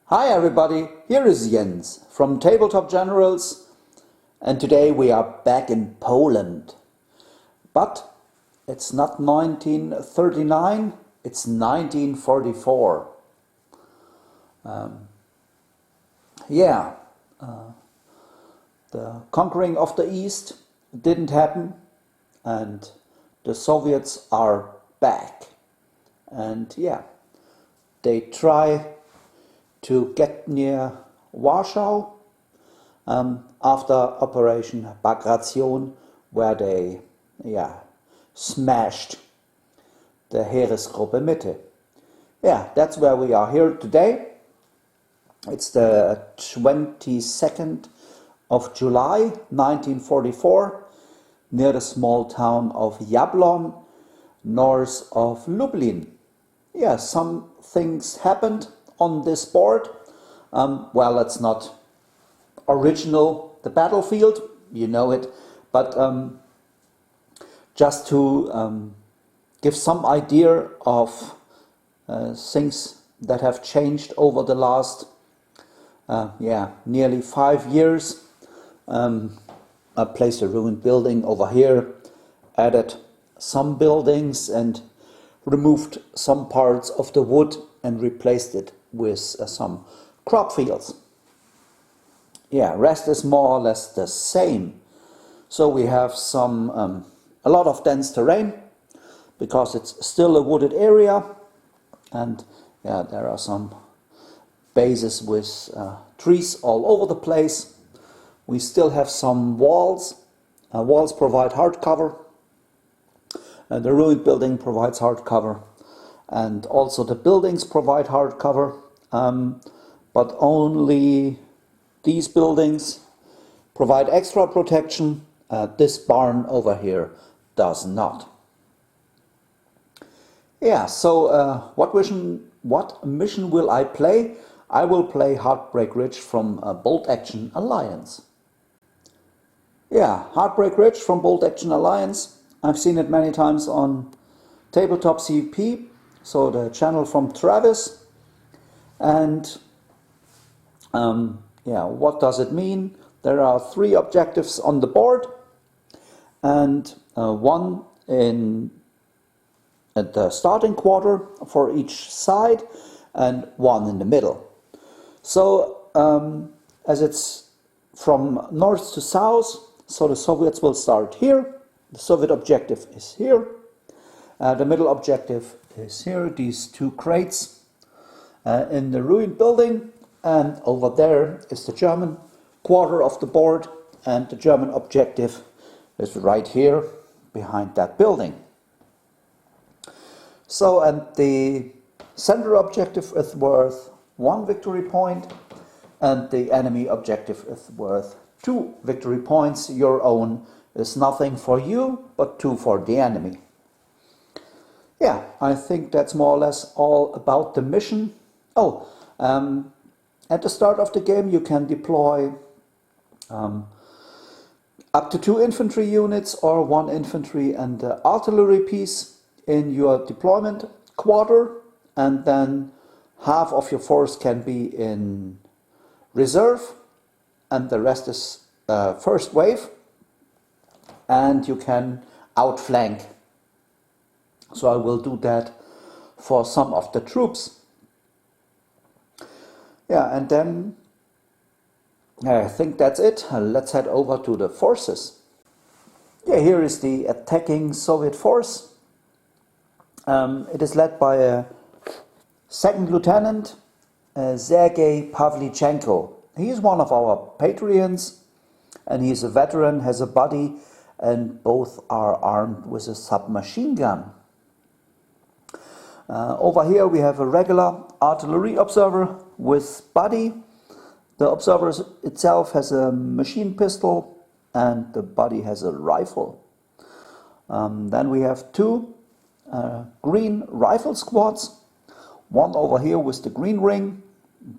Hi everybody, here is Jens from Tabletop Generals, and today we are back in Poland. But it's not 1939, it's 1944. The conquering of the East didn't happen, and the Soviets are back. And yeah, they try to get near Warsaw after Operation Bagration, where they smashed the Heeresgruppe Mitte. Yeah, that's where we are here today. It's the 22nd of July 1944, near the small town of Jablon, north of Lublin. Yeah, some things happened on this board. Well, it's not original, the battlefield, you know it, but just to give some idea of things that have changed over the last nearly 5 years. I placed a ruined building over here, added some buildings and removed some parts of the wood and replaced it with some crop fields. Yeah, rest is more or less the same. So we have some a lot of dense terrain because it's still a wooded area, and yeah, there are some bases with trees all over the place. We still have some walls. Walls provide hard cover. The ruined building provides hard cover. And also the buildings provide hard cover, but only these buildings provide extra protection. This barn over here does not. Yeah, so what mission will I play? I will play Heartbreak Ridge from BoltAction Alliance. Yeah, Heartbreak Ridge from BoltAction Alliance. I've seen it many times on Tabletop CP. So the channel from Travis, and what does it mean? There are 3 objectives on the board, and one at the starting quarter for each side, and one in the middle. So as it's from north to south, so the Soviets will start here. The Soviet objective is here. The middle objective is here, these 2 crates in the ruined building, and over there is the German quarter of the board, and the German objective is right here behind that building. So, and the center objective is worth 1 victory point, and the enemy objective is worth 2 victory points. Your own is nothing for you, but 2 for the enemy. Yeah, I think that's more or less all about the mission. Oh, at the start of the game you can deploy up to 2 infantry units or 1 infantry and artillery piece in your deployment quarter, and then half of your force can be in reserve and the rest is first wave, and you can outflank. So I will do that for some of the troops. Yeah, and then I think that's it. Let's head over to the forces. Yeah, here is the attacking Soviet force. It is led by a 2nd Lieutenant, Sergei Pavlichenko. He is one of our Patreons, and he is a veteran, has a buddy, and both are armed with a submachine gun. Over here we have a regular artillery observer with buddy. The observer itself has a machine pistol and the buddy has a rifle. Then we have 2 green rifle squads. one over here with the green ring.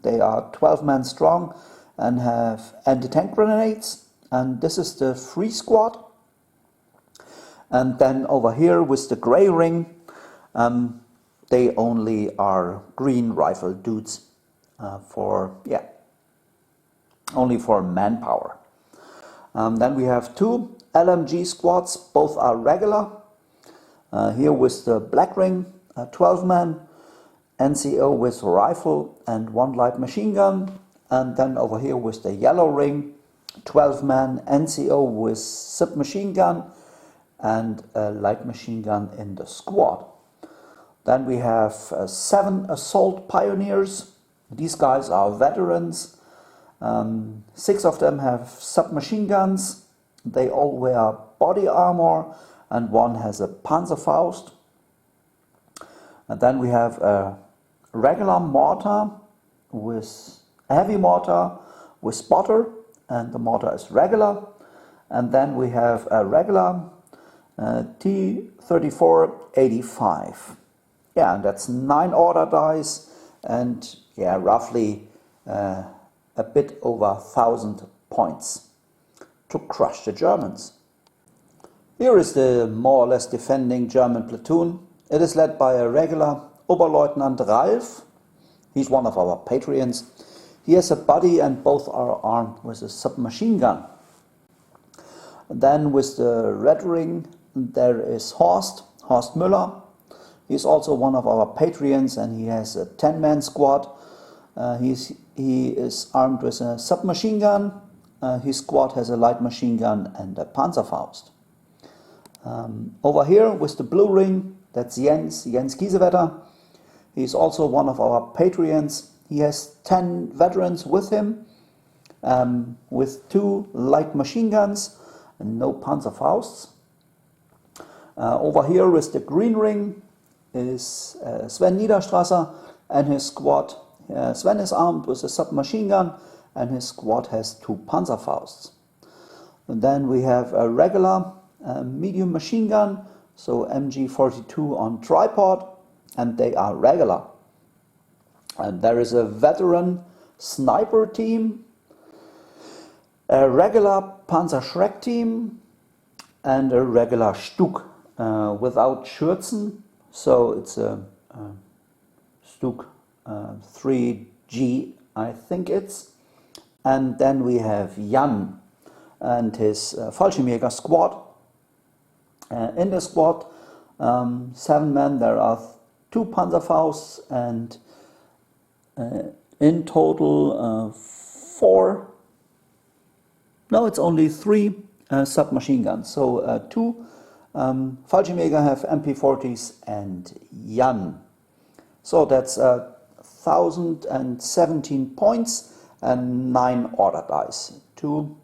They are 12 men strong and have anti-tank grenades, and this is the free squad. And then over here with the gray ring, they only are green rifle dudes only for manpower. Then we have two LMG squads, both are regular. Here with the black ring, 12 men, NCO with rifle and one light machine gun. And then over here with the yellow ring, 12 men, NCO with submachine gun and a light machine gun in the squad. Then we have 7 assault pioneers. These guys are veterans. 6 of them have submachine guns. They all wear body armor and one has a Panzerfaust. And then we have a regular mortar with a heavy mortar with spotter, and the mortar is regular. And then we have a regular T-34-85. Yeah, and that's 9 order dice and yeah, roughly a bit over 1,000 points to crush the Germans. Here is the more or less defending German platoon. It is led by a regular Oberleutnant Ralf. He's one of our patrons. He has a buddy and both are armed with a submachine gun. Then with the red ring there is Horst Müller. He's also one of our patrons and he has a 10-man squad. He is armed with a submachine gun. His squad has a light machine gun and a Panzerfaust. Over here with the blue ring, that's Jens Kiesewetter. He's also one of our patrons. He has 10 veterans with him, with 2 light machine guns and no Panzerfausts. Over here with the green ring is Sven Niederstrasser and his squad. Sven is armed with a submachine gun and his squad has 2 Panzerfausts. And then we have a regular medium machine gun, so MG42 on tripod, and they are regular. And there is a veteran sniper team, a regular Panzerschreck team, and a regular Stug without Schürzen, so it's a Stug 3G, I think it's. And then we have Jan and his Fallschirmjäger squad. In the squad, 7 men, there are 2 Panzerfausts and in total 4, no, it's only 3 submachine guns. So 2 Fallschirmjäger have MP40s and Jan. So that's 1,017 points and 9 order dice to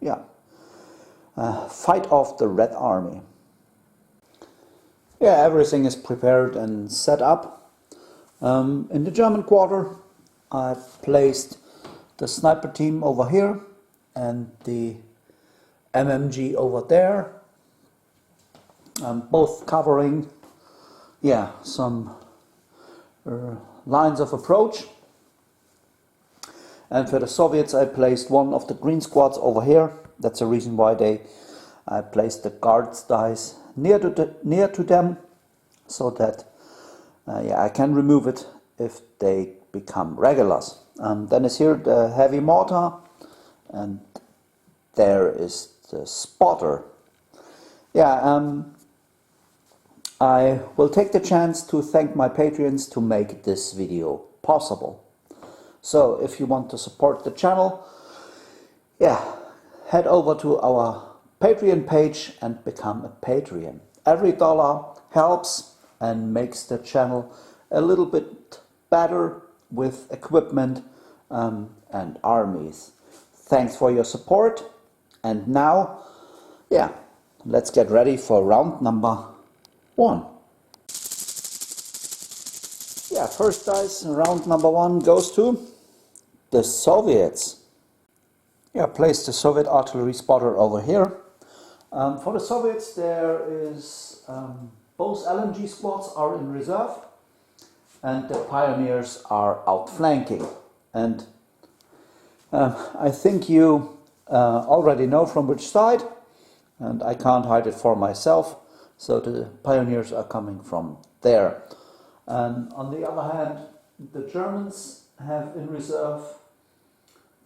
fight off the Red Army. Yeah, everything is prepared and set up. In the German quarter, I've placed the sniper team over here and the MMG over there, both covering some lines of approach. And for the Soviets, I placed one of the green squads over here. That's the reason why I placed the guards dice near to them, so that I can remove it if they become regulars. Then is here the heavy mortar, and there is the spotter. I will take the chance to thank my patrons to make this video possible. So if you want to support the channel, head over to our Patreon page and become a Patreon. Every dollar helps and makes the channel a little bit better with equipment and armies. Thanks for your support, and now let's get ready for round number 1. First dice, round number 1 goes to the Soviets. Place the Soviet artillery spotter over here. For the Soviets, there is both LMG squads are in reserve, and the pioneers are outflanking. And I think you already know from which side, and I can't hide it for myself. So the pioneers are coming from there. And on the other hand, the Germans have in reserve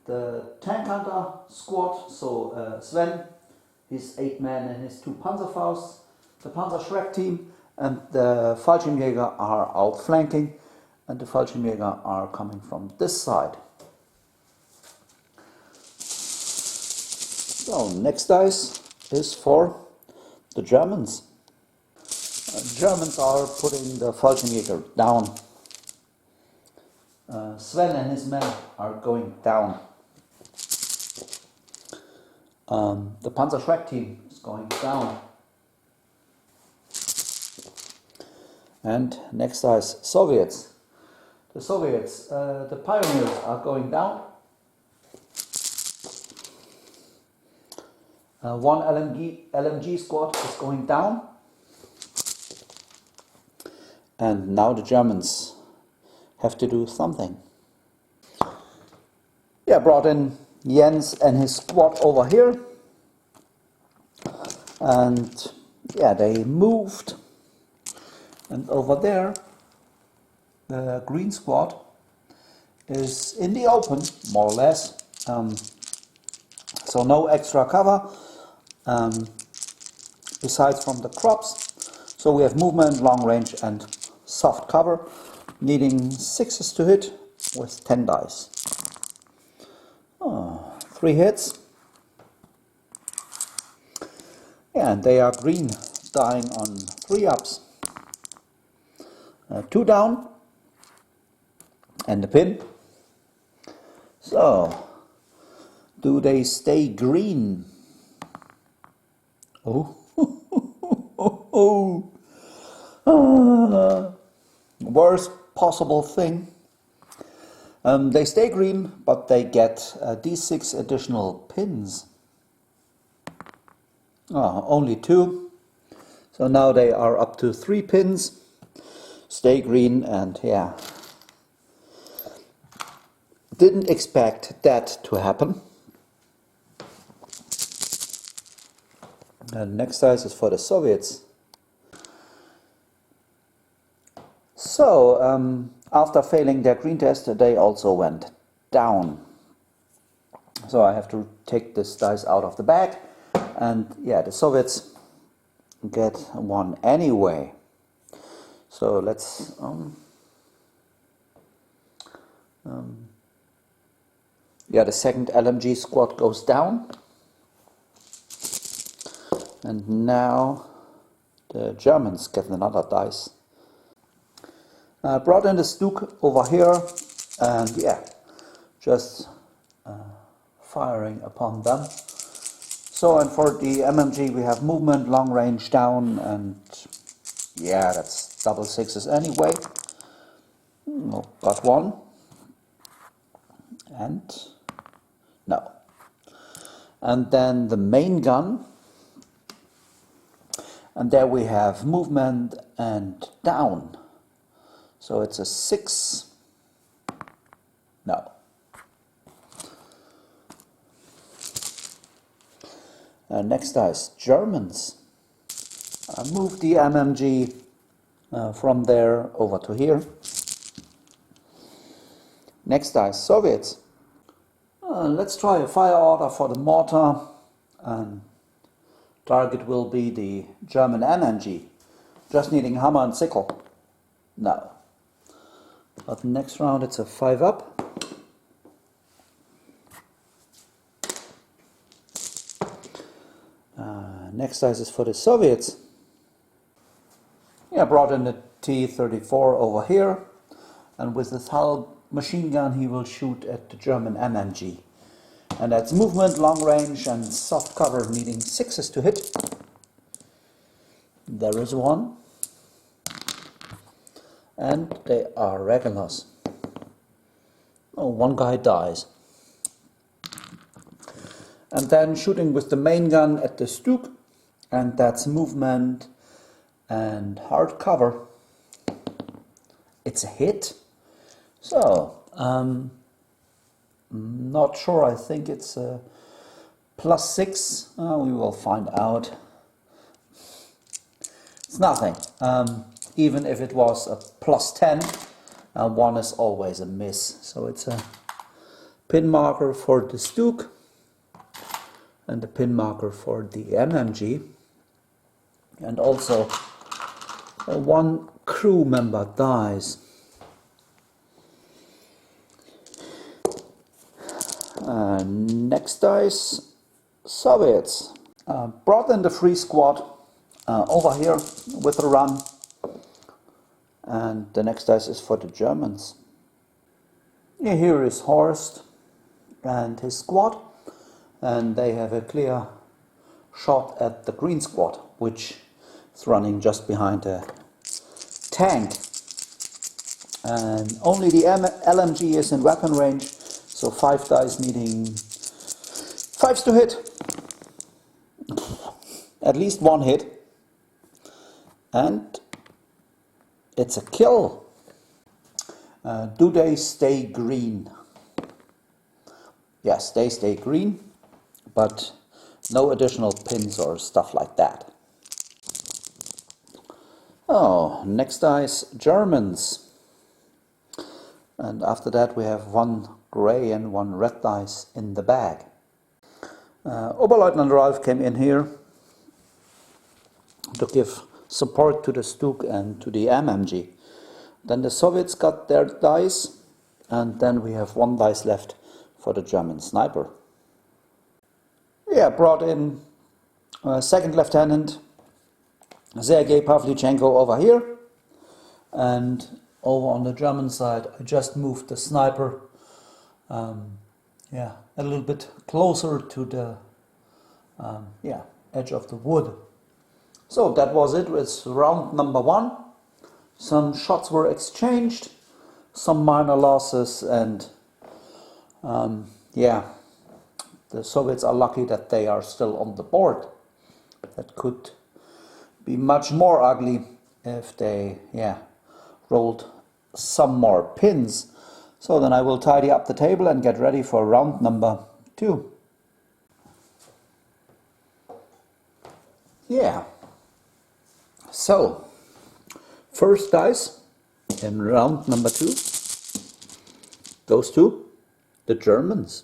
the tank hunter squad. So Sven, his 8 men and his 2 Panzerfausts, the Panzerschreck team, and the Fallschirmjäger are outflanking, and the Fallschirmjäger are coming from this side. So next dice is for the Germans. Germans are putting the Fallschirmjäger down. Sven and his men are going down. The Panzerschreck team is going down. And next dice, Soviets. The Soviets, the pioneers are going down. One LMG squad is going down. And now the Germans have to do something. Yeah, brought in Jens and his squad over here. And yeah, they moved. And over there, the green squad is in the open, more or less. So no extra cover, besides from the crops. So we have movement, long range and soft cover, needing 6s to hit with 10 dice. 3 hits. Yeah, and they are green, dying on 3 ups. 2 down and a pin. So, do they stay green? Oh, worst possible thing. They stay green, but they get D6 additional pins. Only 2. So now they are up to 3 pins. Stay green, and yeah. Didn't expect that to happen. And next dice is for the Soviets. So, after failing their green test, they also went down. So I have to take this dice out of the bag. And yeah, the Soviets get 1 anyway. So let's yeah, the second LMG squad goes down. And now the Germans get another dice. Brought in the Stuk over here, and yeah, just firing upon them. So, and for the MMG we have movement, long range down, and yeah, that's double 6s anyway. Got 1. And no. And then the main gun. And there we have movement and down. So it's a 6. No. Next dice, Germans. Move the MMG from there over to here. Next dice, Soviets. Let's try a fire order for the mortar. Target will be the German MMG. Just needing hammer and sickle. No. But next round it's a 5 up. Next dice is for the Soviets. Yeah, brought in the T-34 over here. And with the Thal machine gun he will shoot at the German MMG. And that's movement, long range and soft cover, needing 6s to hit. There is 1. And they are regulars. Oh, 1 guy dies. And then shooting with the main gun at the Stuk. And that's movement and hard cover. it's a hit. So, not sure, I think it's a +6. We will find out. It's nothing. Even if it was a +10, 1 is always a miss. So it's a pin marker for the Stook and a pin marker for the MMG. And also 1 crew member dies. Next dice, Soviets. Brought in the free squad over here with a run. And the next dice is for the Germans. Yeah, here is Horst and his squad. And they have a clear shot at the green squad, which is running just behind a tank. And only the LMG is in weapon range. So 5 dice needing 5s to hit. At least 1 hit. And it's a kill. Do they stay green? Yes, they stay green, but no additional pins or stuff like that. Oh, next dice, Germans. And after that we have 1 grey and 1 red dice in the bag. Oberleutnant Ralph came in here to give support to the Stook and to the MMG. Then the Soviets got their dice, and then we have 1 dice left for the German sniper. Yeah, brought in Second Lieutenant Sergei Pavlichenko over here, and over on the German side I just moved the sniper a little bit closer to the edge of the wood. So that was it. It's round number 1. Some shots were exchanged, some minor losses, and the Soviets are lucky that they are still on the board. That could be much more ugly if they rolled some more pins. So then I will tidy up the table and get ready for round number 2. Yeah. So, first dice in round number 2. Those 2, the Germans.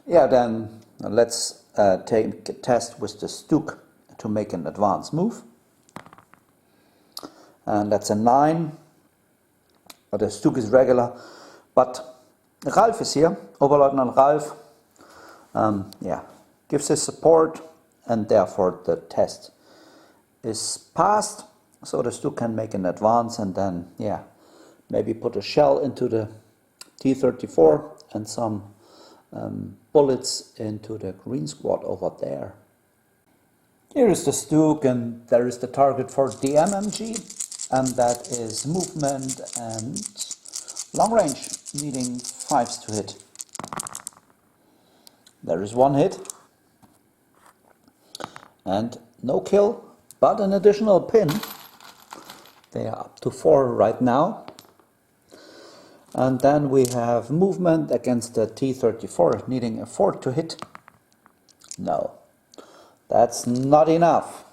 Yeah, then let's take a test with the Stook to make an advance move. And that's a 9. But the Stook is regular. But Ralph is here, Oberleutnant Ralph. Gives his support, and therefore the test is passed. So the Stook can make an advance and then, maybe put a shell into the T-34 and some bullets into the green squad over there. Here is the Stook, and there is the target for the MMG, and that is movement and long range, needing 5s to hit. There is 1 hit, and no kill, but an additional pin. They are up to 4 right now. And then we have movement against the T-34, needing a 4 to hit. No, that's not enough.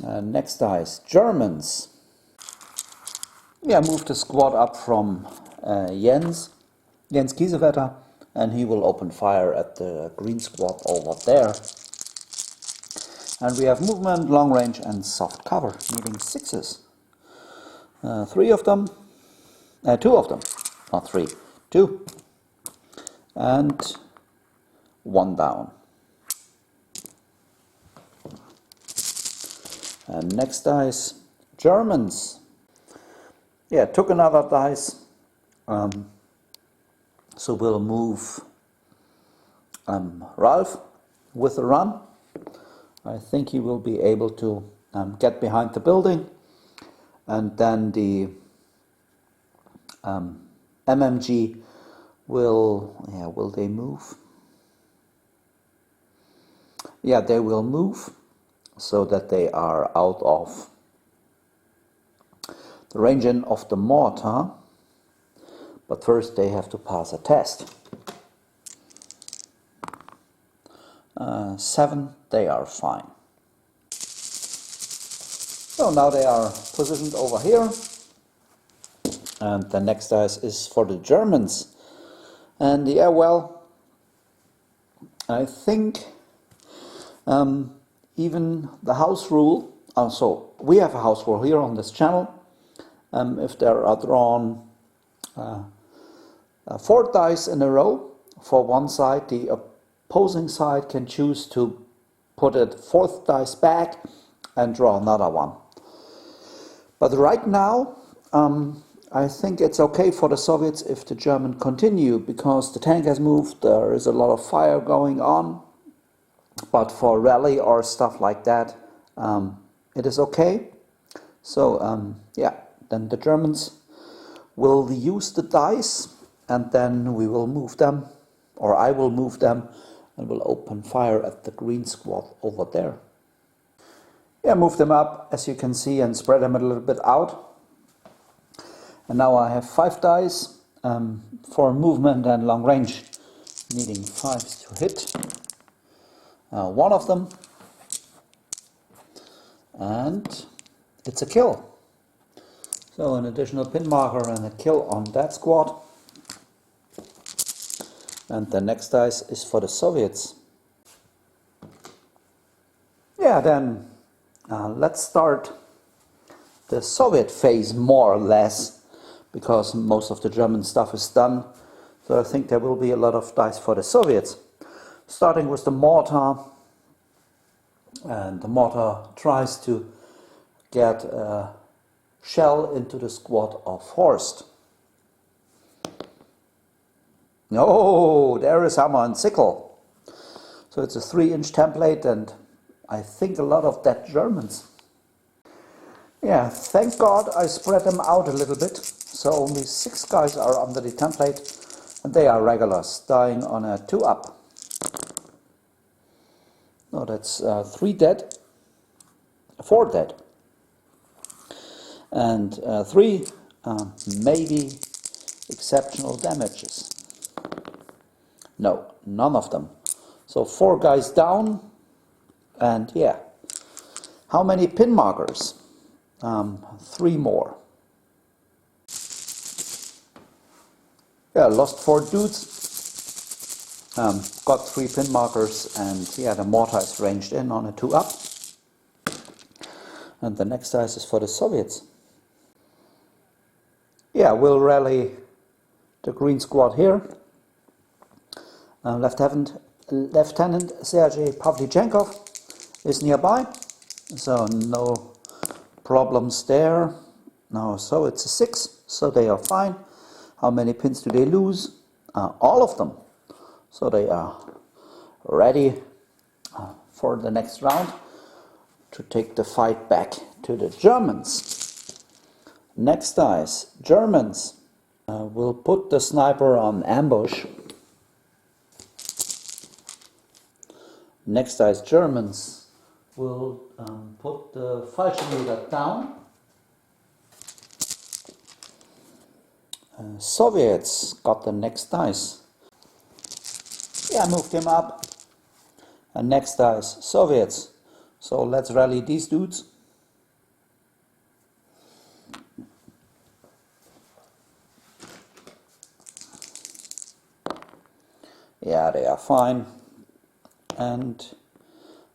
Next dice, Germans. Move the squad up from Jens Kiesewetter, and he will open fire at the green squad over there. And we have movement, long range and soft cover, needing 6s. 2 of them, not 3, 2. And 1 down. And next dice, Germans. Took another dice. So we'll move Ralph with a run. I think he will be able to get behind the building, and then the MMG will they move? Yeah, they will move, so that they are out of the range of the mortar. But first they have to pass a test. 7, they are fine. So now they are positioned over here. And the next dice is for the Germans. And yeah, well, I think even the house rule, so we have a house rule here on this channel. If there are drawn 4 dice in a row for one side, the opposing side can choose to put a 4th dice back and draw another one. But right now, I think it's okay for the Soviets if the Germans continue, because the tank has moved, there is a lot of fire going on. But for rally or stuff like that, it is okay. So yeah, then the Germans will use the dice, and then we will move them, or I will move them, and will open fire at the green squad over there. Yeah, move them up, as you can see, and spread them a little bit out. And now I have 5 dice for movement and long range, needing 5s to hit. One of them, and it's a kill. So an additional pin marker and a kill on that squad. And the next dice is for the Soviets. Yeah, then let's start the Soviet phase more or less, because most of the German stuff is done. So I think there will be a lot of dice for the Soviets. Starting with the mortar, and the mortar tries to get a shell into the squad of Horst. No, there is hammer and sickle. So it's a 3-inch template, and I think a lot of dead Germans. Yeah, thank God I spread them out a little bit, so only 6 guys are under the template, and they are regulars, dying on a 2-up. No, that's 3 dead, 4 dead, and 3 maybe exceptional damages. No, none of them. So 4 guys down, and yeah. How many pin markers? 3 more. Yeah, lost 4 dudes. Got 3 pin markers, and yeah, the mortar is ranged in on a 2-up. And the next dice is for the Soviets. Yeah, we'll rally the green squad here. Lieutenant Sergei Pavlychenkov is nearby, so no problems there. No, so it's a 6, so they are fine. How many pins do they lose? All of them. So they are ready for the next round to take the fight back to the Germans. Next dice, Germans will put the sniper on ambush. Next dice, Germans will put the Fallschirmjäger down. Soviets got the next dice. Yeah, moved him up. And next dice, Soviets. So let's rally these dudes. Yeah, they are fine. And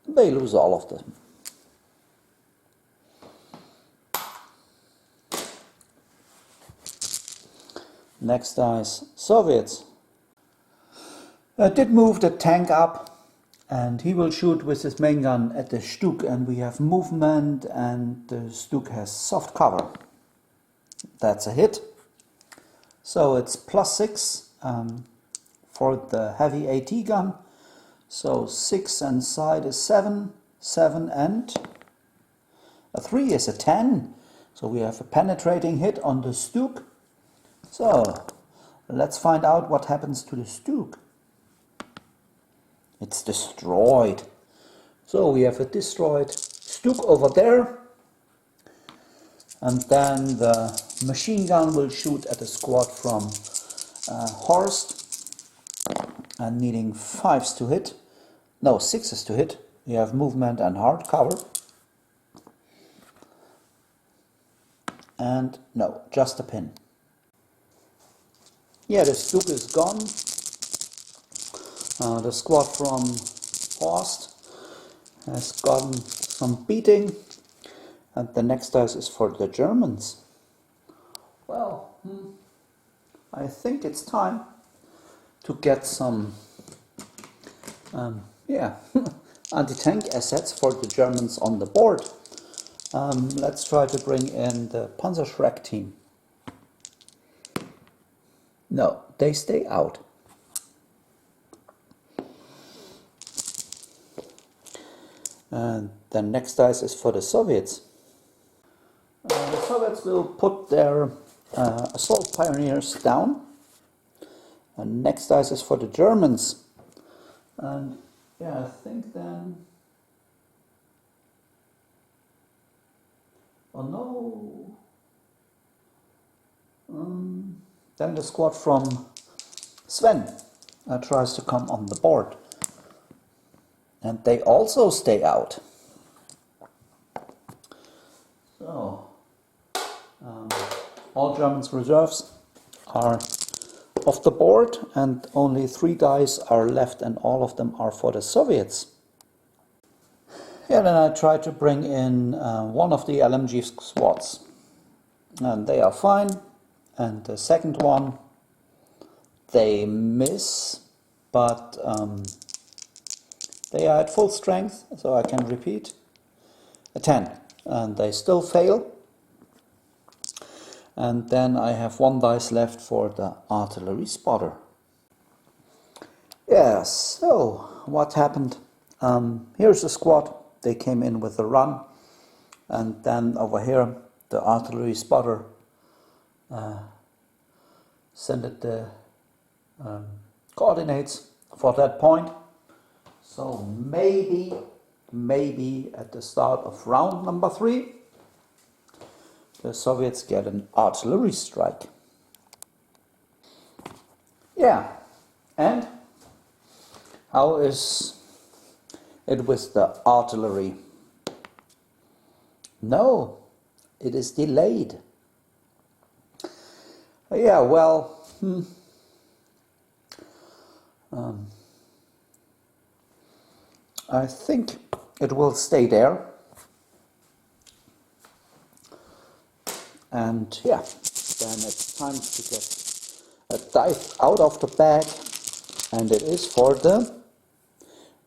they lose all of them. Next dice, Soviets. Did move the tank up, and he will shoot with his main gun at the Stug, and we have movement, and the Stug has soft cover. That's a hit. So it's +6 for the heavy AT gun. So 6 and side is 7, 7 and a 3 is a 10. So we have a penetrating hit on the Stug. So let's find out what happens to the Stug. It's destroyed. So we have a destroyed Stug over there. And then the machine gun will shoot at a squad from Horst. And needing 5s to hit. No, 6s to hit. You have movement and hard cover. And no, just a pin. Yeah, the Stug is gone. The squad from Horst has gotten some beating. And the next dice is for the Germans. Well, I think it's time to get some anti-tank assets for the Germans on the board. Let's try to bring in the Panzerschreck team. No, they stay out. And the next dice is for the Soviets. The Soviets will put their assault pioneers down. And next dice is for the Germans. And yeah, I think then... Oh no! Then the squad from Sven tries to come on the board. And they also stay out. So, all Germans reserves are off the board, and only 3 dice are left, and all of them are for the Soviets. Yeah, then I try to bring in one of the LMG squads, and they are fine. And the second one, they miss, but they are at full strength, so I can repeat. A 10, and they still fail. And then I have 1 dice left for the artillery spotter. Yes, so what happened? Here's the squad. They came in with a run. And then over here, the artillery spotter sent the coordinates for that point. So maybe at the start of round number 3, the Soviets get an artillery strike. Yeah, and how is it with the artillery? No, it is delayed. Yeah, well, I think it will stay there. And yeah, then it's time to get a dice out of the bag, and it is for the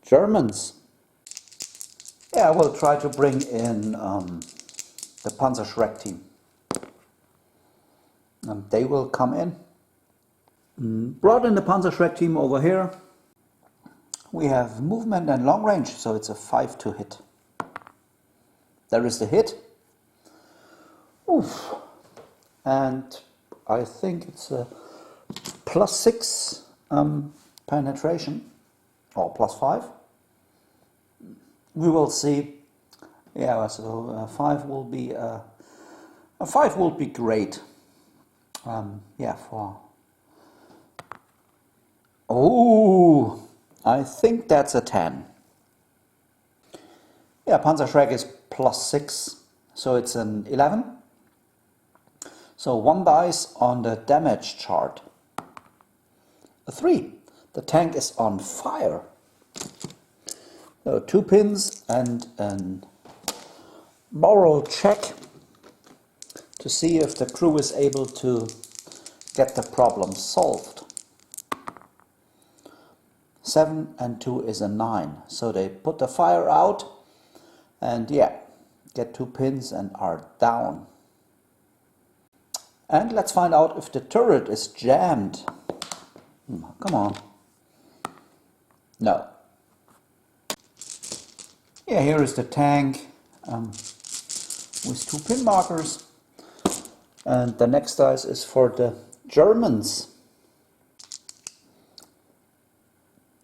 Germans. Yeah, I will try to bring in the Panzerschreck team. And they will come in. Brought in the Panzerschreck team over here. We have movement and long range, so it's a 5 to hit. There is the hit. Oof. And I think it's a +6 penetration, or +5. We will see. Yeah, so 5 will be a 5 will be great. Yeah, for. Oh, I think that's a 10. Yeah, Panzerschreck is +6, so it's an 11. So 1 dice on the damage chart. A 3. The tank is on fire. So 2 pins and an moral check to see if the crew is able to get the problem solved. 7 and 2 is a 9. So they put the fire out and yeah, get 2 pins and are down. And let's find out if the turret is jammed. Come on. No. Yeah, here is the tank with 2 pin markers. And the next dice is for the Germans.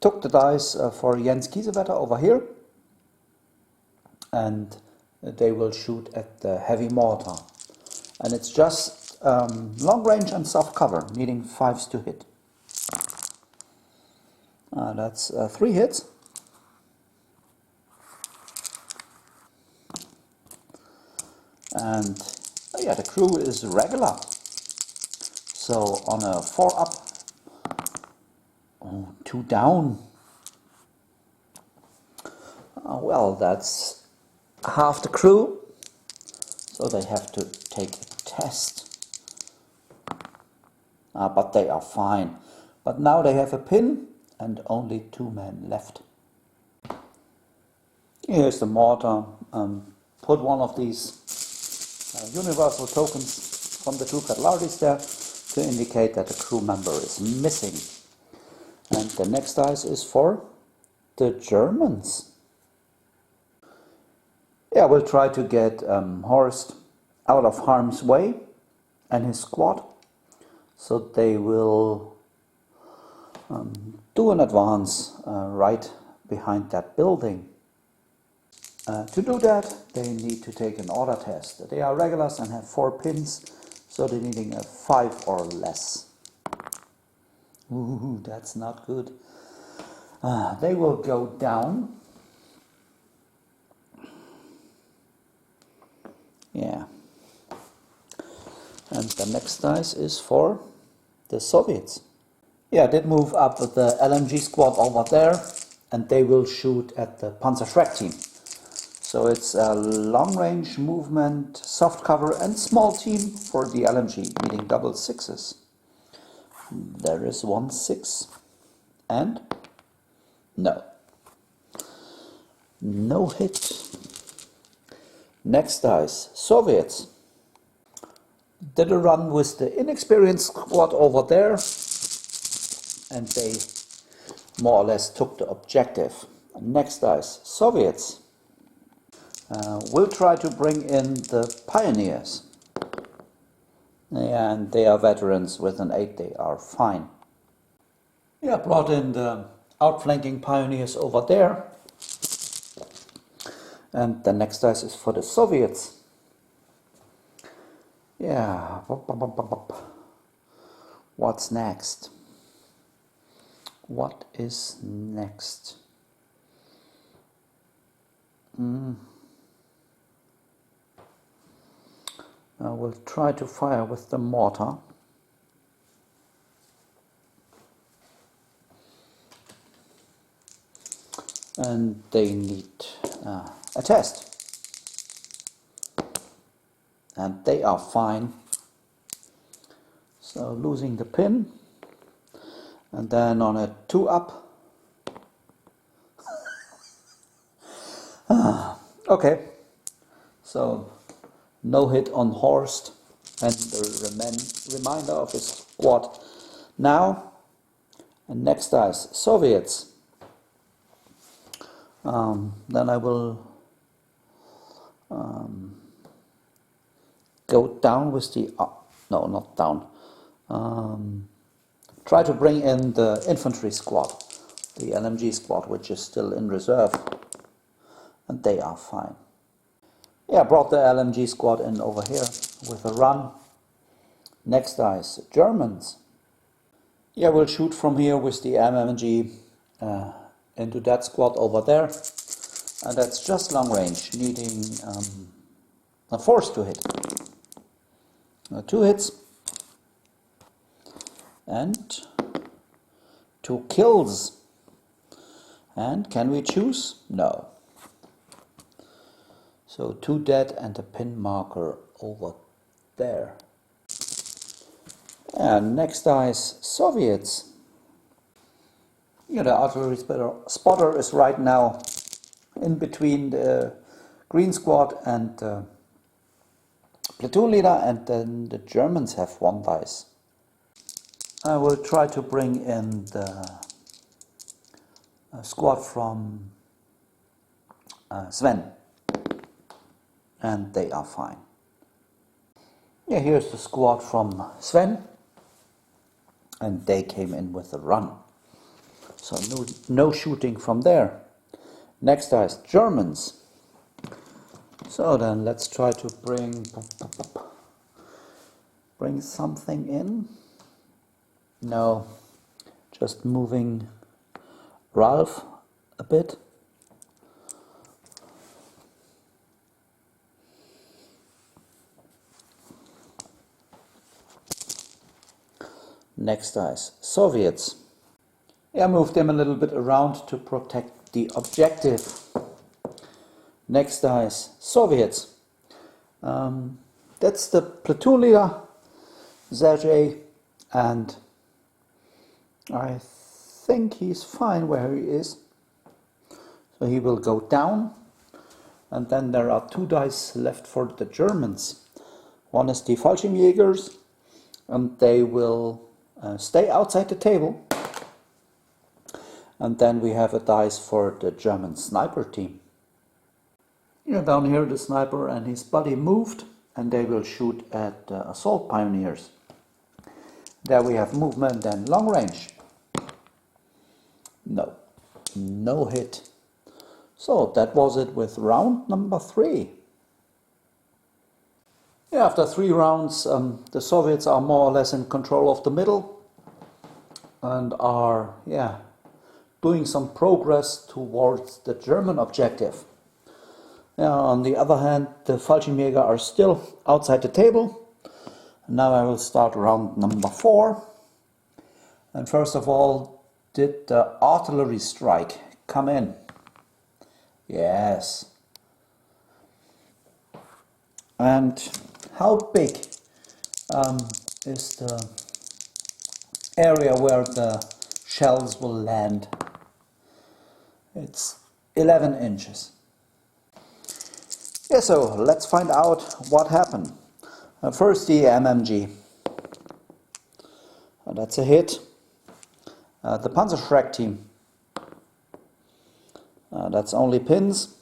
Took the dice for Jens Kiesewetter over here. And they will shoot at the heavy mortar. And it's just long range and soft cover, needing 5s to hit. That's 3 hits. And yeah, the crew is regular. So on a 4 up, 2 down. Well, that's half the crew. So they have to take a test. But they are fine. But now they have a pin and only 2 men left. Here's the mortar. Put one of these universal tokens from the 2 Catlardes there to indicate that a crew member is missing. And the next dice is for the Germans. Yeah, we'll try to get Horst out of harm's way and his squad, so they will do an advance right behind that building. To do that, they need to take an order test. They are regulars and have 4 pins, so they're needing a 5 or less. Ooh, that's not good. They will go down. Yeah. And the next dice is for the Soviets. Yeah, they move up the LMG squad over there, and they will shoot at the Panzerschreck team. So it's a long-range movement, soft cover and small team for the LMG, needing double 6s. There is 1 6. And no. No hit. Next dice, Soviets. Did a run with the inexperienced squad over there, and they more or less took the objective. Next dice, Soviets. We'll try to bring in the pioneers. And they are veterans with an 8, they are fine. Yeah, brought in the outflanking pioneers over there. And the next dice is for the Soviets. Yeah. What's next? What is next? We'll try to fire with the mortar. And they need a test. And they are fine. So losing the pin. And then on a 2 up. Okay. So no hit on Horst and the reminder of his squad. Now, and next dice, Soviets. Then I will go down with the, no, not down. Try to bring in the infantry squad, the LMG squad, which is still in reserve, and they are fine. Yeah, brought the LMG squad in over here with a run. Next dice, Germans. Yeah, we'll shoot from here with the MMG into that squad over there. And that's just long range, needing a 4 to hit. 2 hits. And 2 kills. And can we choose? No. So 2 dead and a pin marker over there. And next dice, Soviets. Yeah, the artillery spotter is right now in between the green squad and platoon leader, and then the Germans have 1 dice. I will try to bring in the squad from Sven. And they are fine. Yeah, here's the squad from Sven. And they came in with a run. So no shooting from there. Next dice, Germans. So then let's try to bring something in. No, just moving Ralph a bit. Next dice, Soviets. I moved them a little bit around to protect the objective. Next dice, Soviets. That's the platoon leader, Sergei, and I think he's fine where he is. So he will go down, and then there are 2 dice left for the Germans. One is the Fallschirmjägers, and they will stay outside the table. And then we have a dice for the German sniper team. Down here the sniper and his buddy moved, and they will shoot at the assault pioneers. There we have movement and long range. No hit. So that was it with round number 3. After 3 rounds, the Soviets are more or less in control of the middle and are doing some progress towards the German objective. On the other hand, the Fallschirmjäger are still outside the table. Now I will start round number 4. And first of all, did the artillery strike come in? Yes. And how big is the area where the shells will land? It's 11 inches. So let's find out what happened. First the MMG. That's a hit. The Panzerschreck team. That's only pins.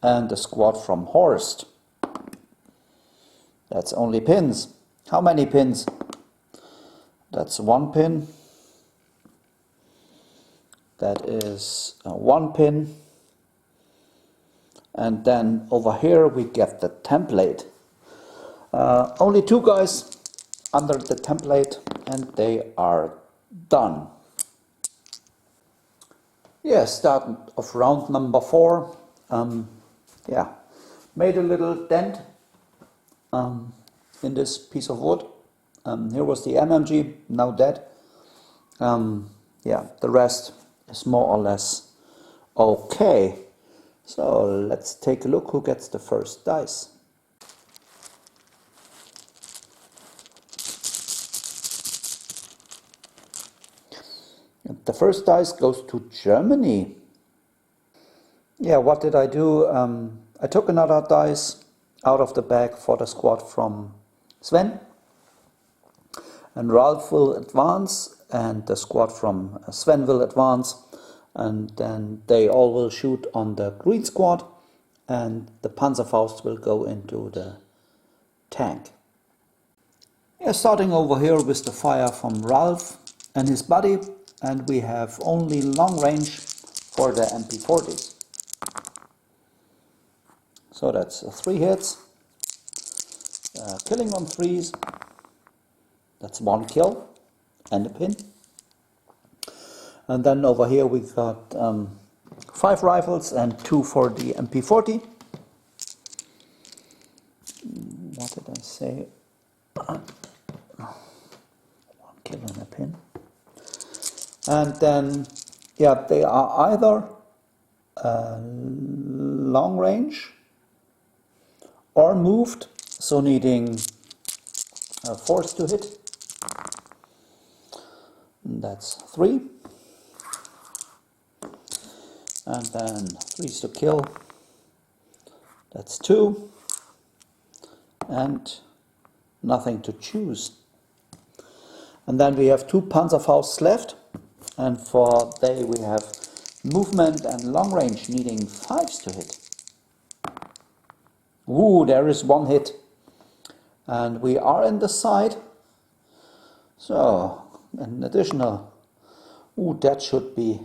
And the squad from Horst. That's only pins. How many pins? That's 1 pin. That is 1 pin. And then over here we get the template. Only 2 guys under the template, and they are done. Start of round number 4. Made a little dent in this piece of wood. Here was the MMG, now dead. The rest is more or less okay. So let's take a look who gets the first dice. The first dice goes to Germany. What did I do? I took another dice out of the bag for the squad from Sven. And Ralph will advance, and the squad from Sven will advance. And then they all will shoot on the green squad, and the Panzerfaust will go into the tank. Starting over here with the fire from Ralph and his buddy, and we have only long range for the MP40s. So that's 3 hits, killing on 3s, that's 1 kill and a pin. And then over here we got 5 rifles and 2 for the MP40. What did I say? 1 kill and a pin. And then, they are either long range or moved, so needing force to hit. That's 3. And then 3s to kill. That's 2. And nothing to choose. And then we have 2 Panzerfausts left. And for they we have movement and long range needing 5s to hit. There is 1 hit. And we are in the side. So an additional, that should be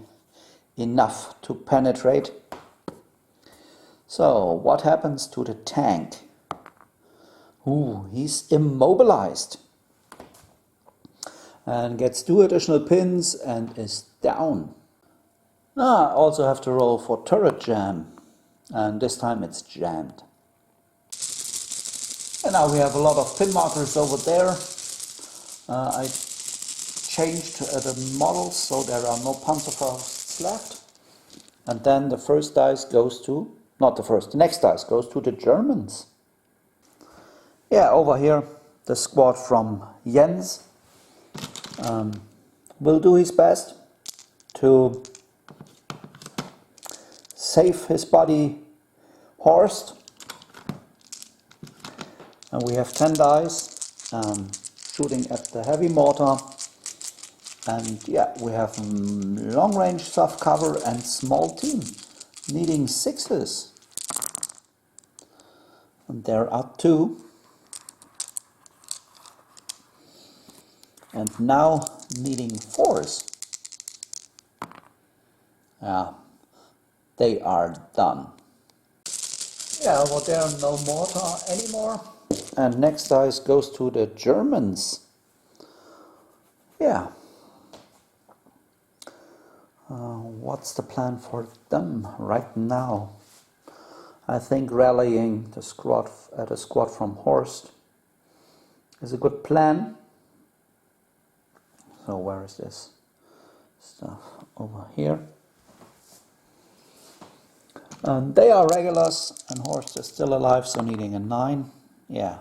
enough to penetrate. So, what happens to the tank? Ooh, he's immobilized. And gets 2 additional pins and is down. I also have to roll for turret jam. And this time it's jammed. And now we have a lot of pin markers over there. I changed the models so there are no Panzerfausts left. And then the first dice goes to, not the first, the next dice goes to the Germans. Yeah, over here the squad from Jens will do his best to save his buddy Horst. And we have 10 dice shooting at the heavy mortar. And yeah, we have long range soft cover and small team needing 6s. And there are 2. And now needing 4s. Yeah, they are done. Yeah, over there no mortar anymore. And next dice goes to the Germans. Yeah. What's the plan for them right now? I think rallying the squad from Horst is a good plan. So where is this stuff? Over here. And they are regulars and Horst is still alive, so needing a 9. Yeah.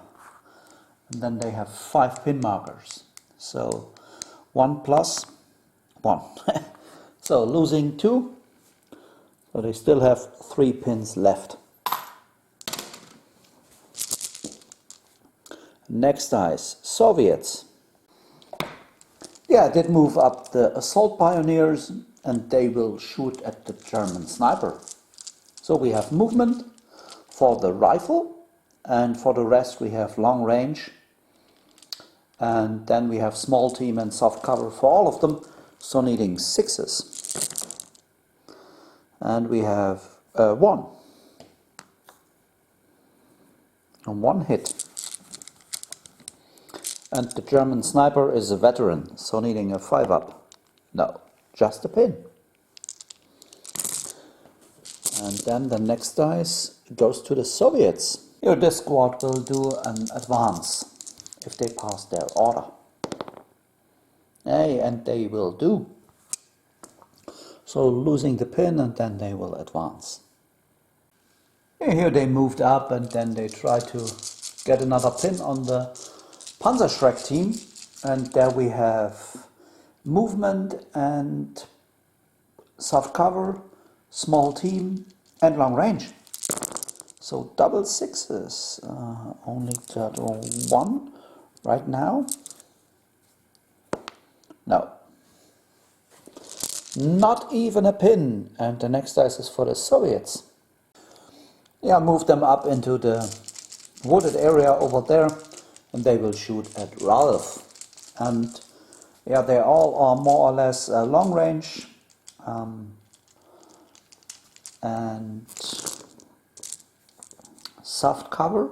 And then they have 5 pin markers. So 1 plus 1. So losing 2. So they still have 3 pins left. Next dice, Soviets. Yeah, I did move up the assault pioneers and they will shoot at the German sniper. So we have movement for the rifle and for the rest we have long range. And then we have small team and soft cover for all of them, so needing 6s. And we have 1. And 1 hit. And the German sniper is a veteran, so needing a 5-up. No, just a pin. And then the next dice goes to the Soviets. Here this squad will do an advance if they pass their order. Hey, and they will do. So losing the pin and then they will advance. Here they moved up and then they try to get another pin on the Panzerschreck team. And there we have movement and soft cover, small team and long range. So double 6s, only got 1 right now. No. Not even a pin. And the next dice is for the Soviets. Yeah, move them up into the wooded area over there and they will shoot at Ralph. And yeah, they all are more or less long range and soft cover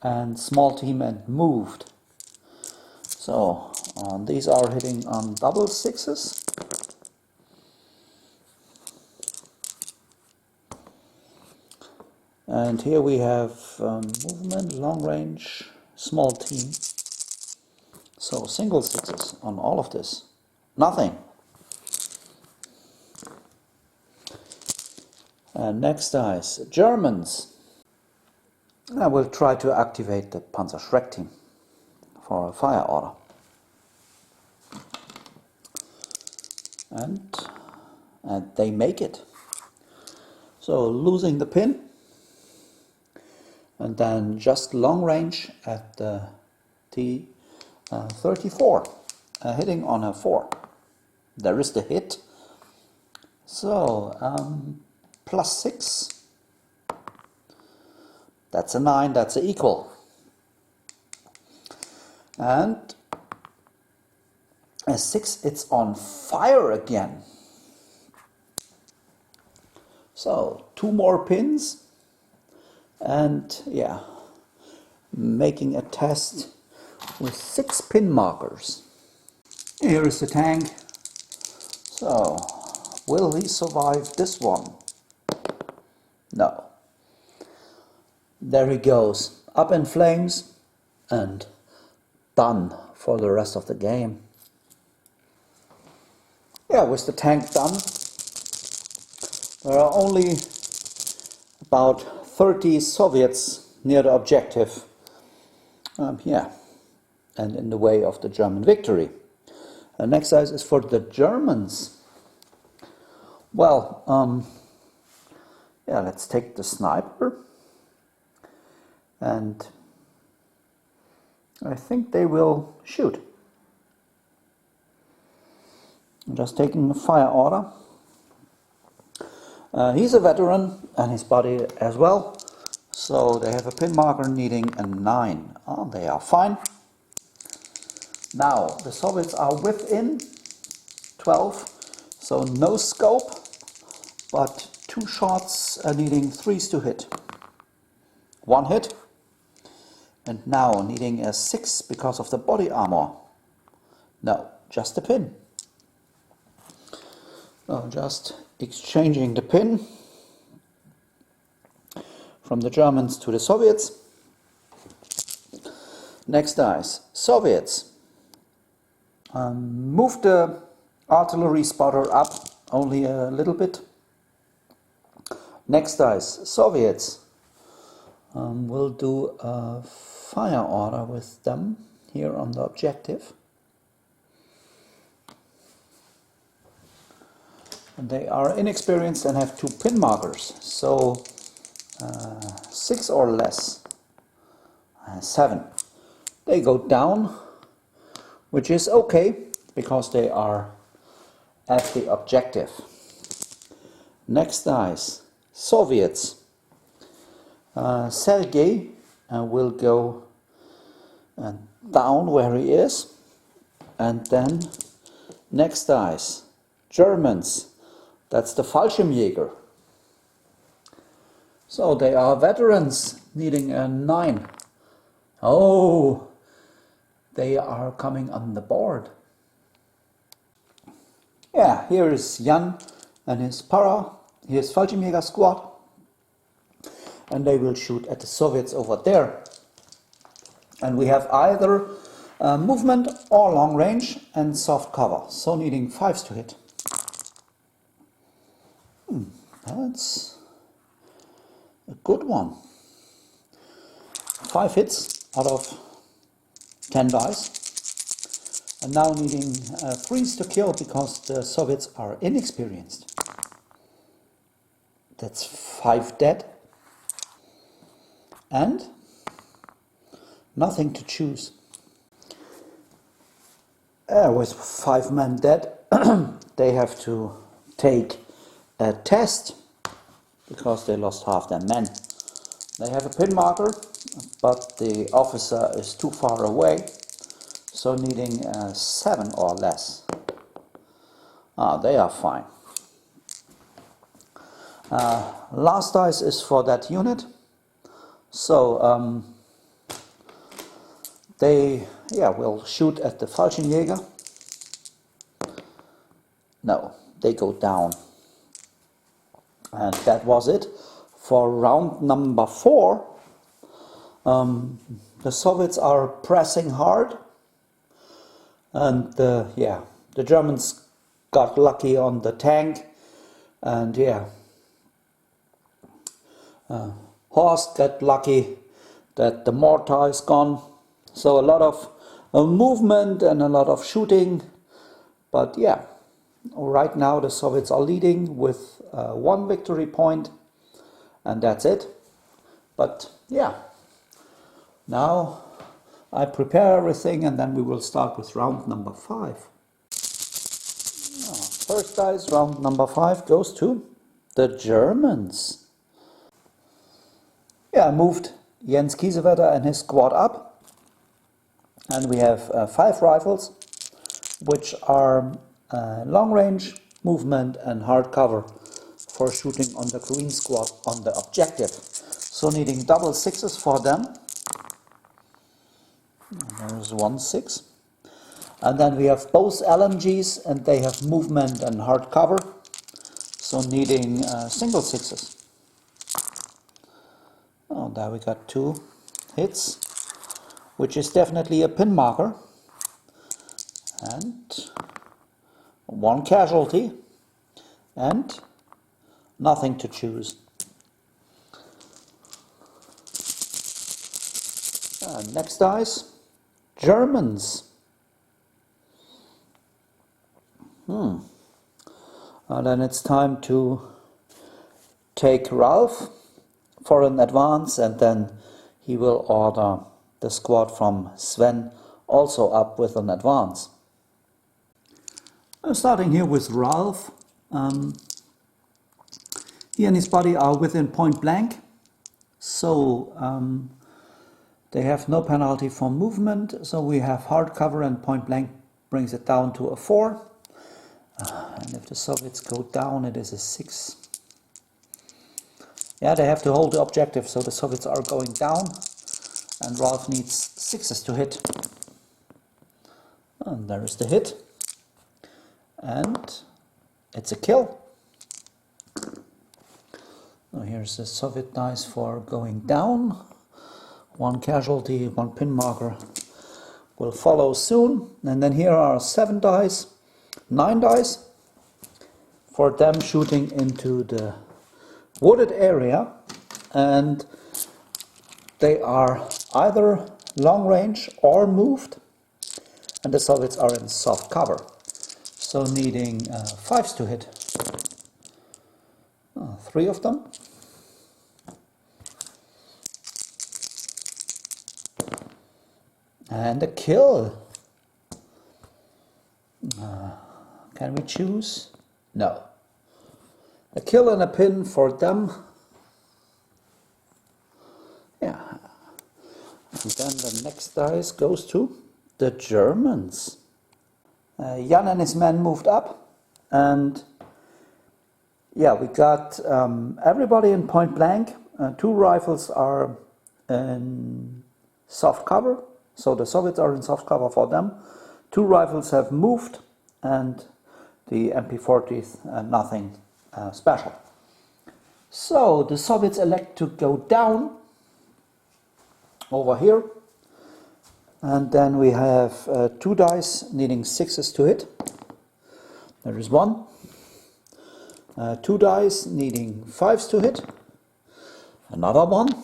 and small team and moved. So these are hitting on double 6s. And here we have movement, long range, small team. So single 6s on all of this. Nothing. And next dice, Germans. I will try to activate the Panzerschreck team for a fire order. And they make it. So losing the pin. And then just long range at the T34, hitting on a 4. There is the hit. So plus 6. That's a 9, that's an equal. And a 6, it's on fire again. So 2 more pins, and yeah, making a test with 6 pin markers. Here is the tank. So, will he survive this one? No. There he goes, up in flames and done for the rest of the game. Yeah, with the tank done, there are only about 30 Soviets near the objective. Yeah, and in the way of the German victory. The next size is for the Germans. Well, yeah, let's take the sniper. And I think they will shoot. I'm just taking a fire order. He's a veteran and his body as well. So they have a pin marker needing a 9. Oh, they are fine. Now, the Soviets are within 12, so no scope, but 2 shots needing 3s to hit. 1 hit, and now needing a 6 because of the body armor. No, just a pin. So just exchanging the pin from the Germans to the Soviets. Next dice, Soviets. Move the artillery spotter up only a little bit. Next dice, Soviets. We'll do a fire order with them here on the objective. And they are inexperienced and have 2 pin markers, so 6 or less. 7. They go down, which is okay, because they are at the objective. Next dice, Soviets. Sergei will go down where he is, and then next dice, Germans. That's the Fallschirmjäger. So they are veterans needing a 9. Oh, they are coming on the board. Yeah, here is Jan and his para, his Fallschirmjäger squad, and they will shoot at the Soviets over there. And we have either movement or long range and soft cover, so needing 5s to hit. That's a good one. 5 hits out of 10 dice. And now needing 3s to kill because the Soviets are inexperienced. That's 5 dead. And nothing to choose. With 5 men dead, they have to take a test because they lost half their men. They have a pin marker, but the officer is too far away, so needing 7 or less. They are fine. Last dice is for that unit. So they will shoot at the Fallschirmjäger. No, they go down. And that was it for round number 4. The Soviets are pressing hard, and the Germans got lucky on the tank, and Horst got lucky that the mortar is gone. So a lot of movement and a lot of shooting, but yeah, right now the Soviets are leading with 1 victory point, and that's it. But yeah, now I prepare everything and then we will start with round number 5. First dice, round number 5 goes to the Germans. Yeah, I moved Jens Kiesewetter and his squad up, and we have 5 rifles, which are long range, movement and hard cover for shooting on the green squad on the objective. So needing double sixes for them. There's 1 6. And then we have both LMGs and they have movement and hard cover. So needing single sixes. Oh, there we got 2 hits, which is definitely a pin marker. And 1 casualty. And nothing to choose. Next dice, Germans. Then it's time to take Ralph for an advance, and then he will order the squad from Sven also up with an advance. Starting here with Ralph. He and his buddy are within point blank, so they have no penalty for movement, so we have hard cover, and point blank brings it down to a 4. And if the Soviets go down, it is a 6. Yeah, they have to hold the objective, so the Soviets are going down, and Ralph needs 6s to hit. And there is the hit. And it's a kill. Now here's the Soviet dice for going down. 1 casualty, 1 pin marker will follow soon. And then here are 7 dice, 9 dice for them shooting into the wooded area. And they are either long range or moved. And the Soviets are in soft cover. So needing 5s to hit. 3 of them. And a kill. Can we choose? No. A kill and a pin for them. Yeah. And then the next dice goes to the Germans. Jan and his men moved up, and yeah, we got everybody in point blank. 2 rifles are in soft cover, so the Soviets are in soft cover for them. 2 rifles have moved, and the MP40s, nothing special. So the Soviets elect to go down over here. And then we have 2 dice needing 6s to hit. There is 1. 2 dice needing 5s to hit. Another 1.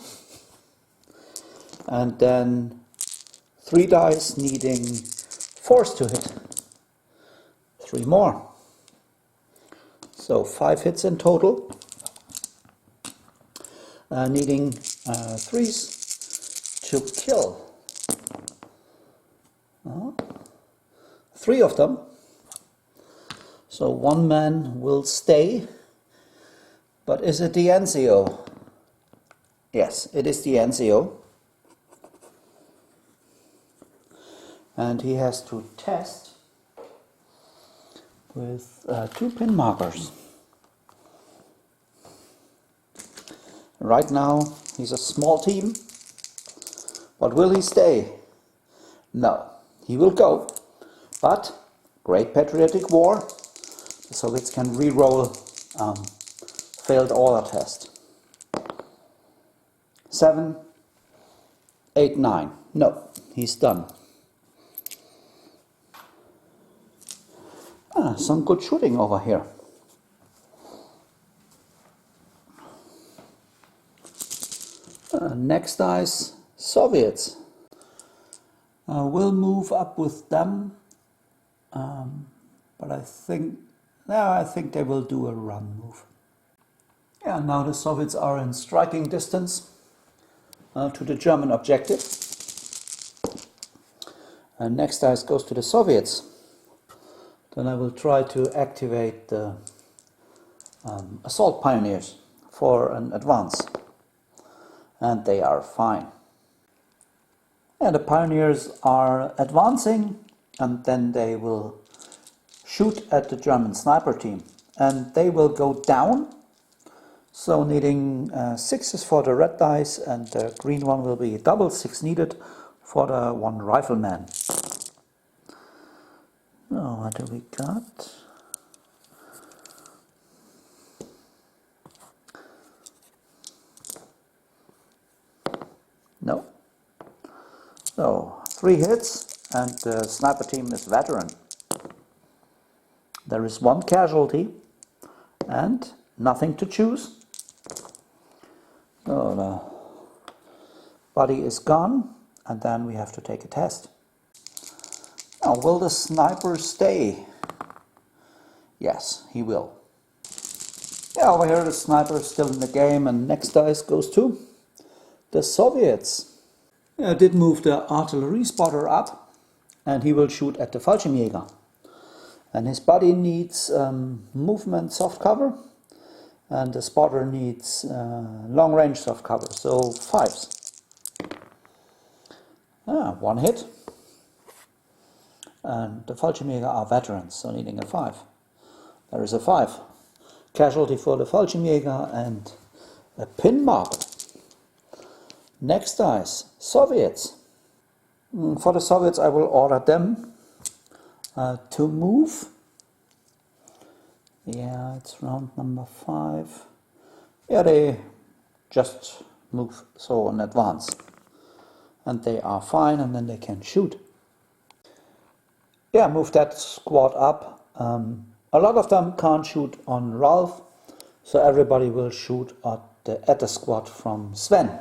And then 3 dice needing 4s to hit. 3 more. So 5 hits in total. Needing 3s to kill. 3 of them. So 1 man will stay. But is it the NCO? Yes, it is the NCO. And he has to test with 2 pin markers. Right now he's a small team. But will he stay? No. He will go, but Great Patriotic War, the Soviets can re-roll failed order test. 7, 8, 9. No, he's done. Some good shooting over here. Next dice, Soviets. We'll move up with them, but I think they will do a run move. Yeah, now the Soviets are in striking distance to the German objective. And next dice goes to the Soviets. Then I will try to activate the assault pioneers for an advance. And they are fine. And the pioneers are advancing, and then they will shoot at the German sniper team. And they will go down, So needing 6s for the red dice, and the green one will be double 6 needed for the one rifleman. Oh, what do we got? No. So 3 hits, and the sniper team is veteran. There is 1 casualty and nothing to choose. So the body is gone, and then we have to take a test. Now, will the sniper stay? Yes, he will. Yeah, over here the sniper is still in the game, and next dice goes to the Soviets. I did move the artillery spotter up, and he will shoot at the Fallschirmjäger. And his body needs movement soft cover, and the spotter needs long range soft cover, so 5s. 1 hit. And the Fallschirmjäger are veterans, so needing a 5. There is a 5. Casualty for the Fallschirmjäger and a pin marker. Next dice, Soviets. For the Soviets I will order them to move. Yeah, it's round number 5. Yeah, they just move so in advance. And they are fine, and then they can shoot. Yeah, move that squad up. A lot of them can't shoot on Ralph, so everybody will shoot at the squad from Sven.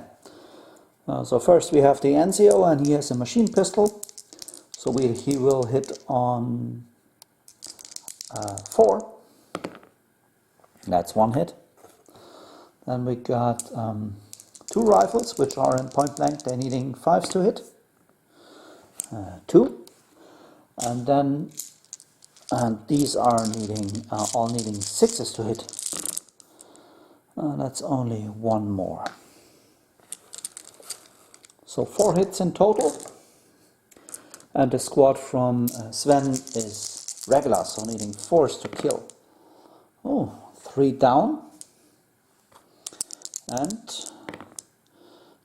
So first we have the NCO, and he has a machine pistol, so he will hit on 4. That's 1 hit. Then we got 2 rifles, which are in point blank. They're needing 5s to hit. 2. And then these are all needing 6s to hit. That's only 1 more. So 4 hits in total. And the squad from Sven is regular, so needing 4s to kill. Oh, 3 down. And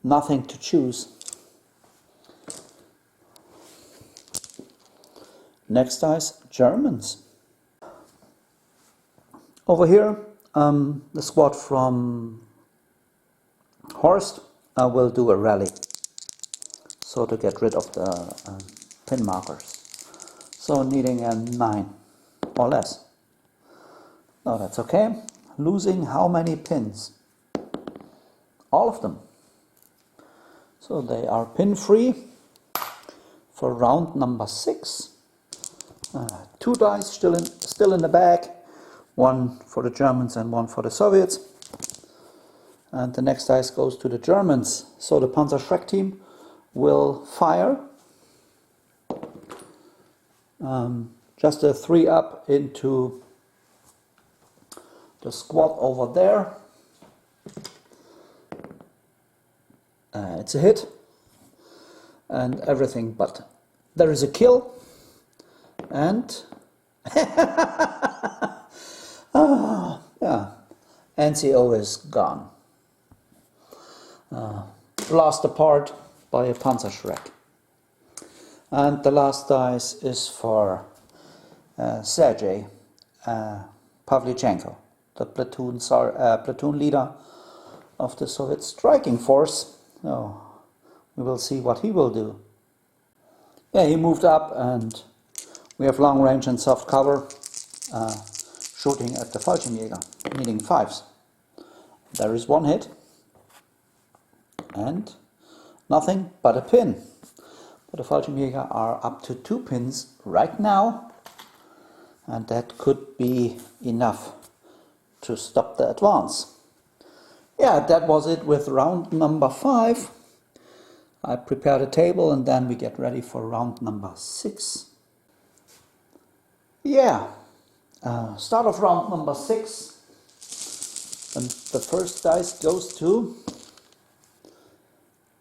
nothing to choose. Next dice, Germans. Over here, the squad from Horst will do a rally, so to get rid of the pin markers. So needing a 9 or less. No, that's okay. Losing how many pins? All of them. So they are pin free for round number 6. 2 dice still in the bag, 1 for the Germans and 1 for the Soviets. And the next dice goes to the Germans. So the Panzerschreck team will fire just a 3 up into the squad over there. It's a hit and everything, but there is a kill. And yeah, NCO is gone. Blast apart by a Panzerschreck. And the last dice is for Sergei Pavlichenko, the platoon leader of the Soviet striking force. So we will see what he will do. Yeah, he moved up, and we have long range and soft cover, shooting at the Fallschirmjäger, needing 5s. There is 1 hit, and nothing but a pin. But the Fallschirmjäger are up to 2 pins right now, and that could be enough to stop the advance. Yeah, that was it with round number 5. I prepared a table, and then we get ready for round number 6. Yeah, start of round number 6, and the first dice goes to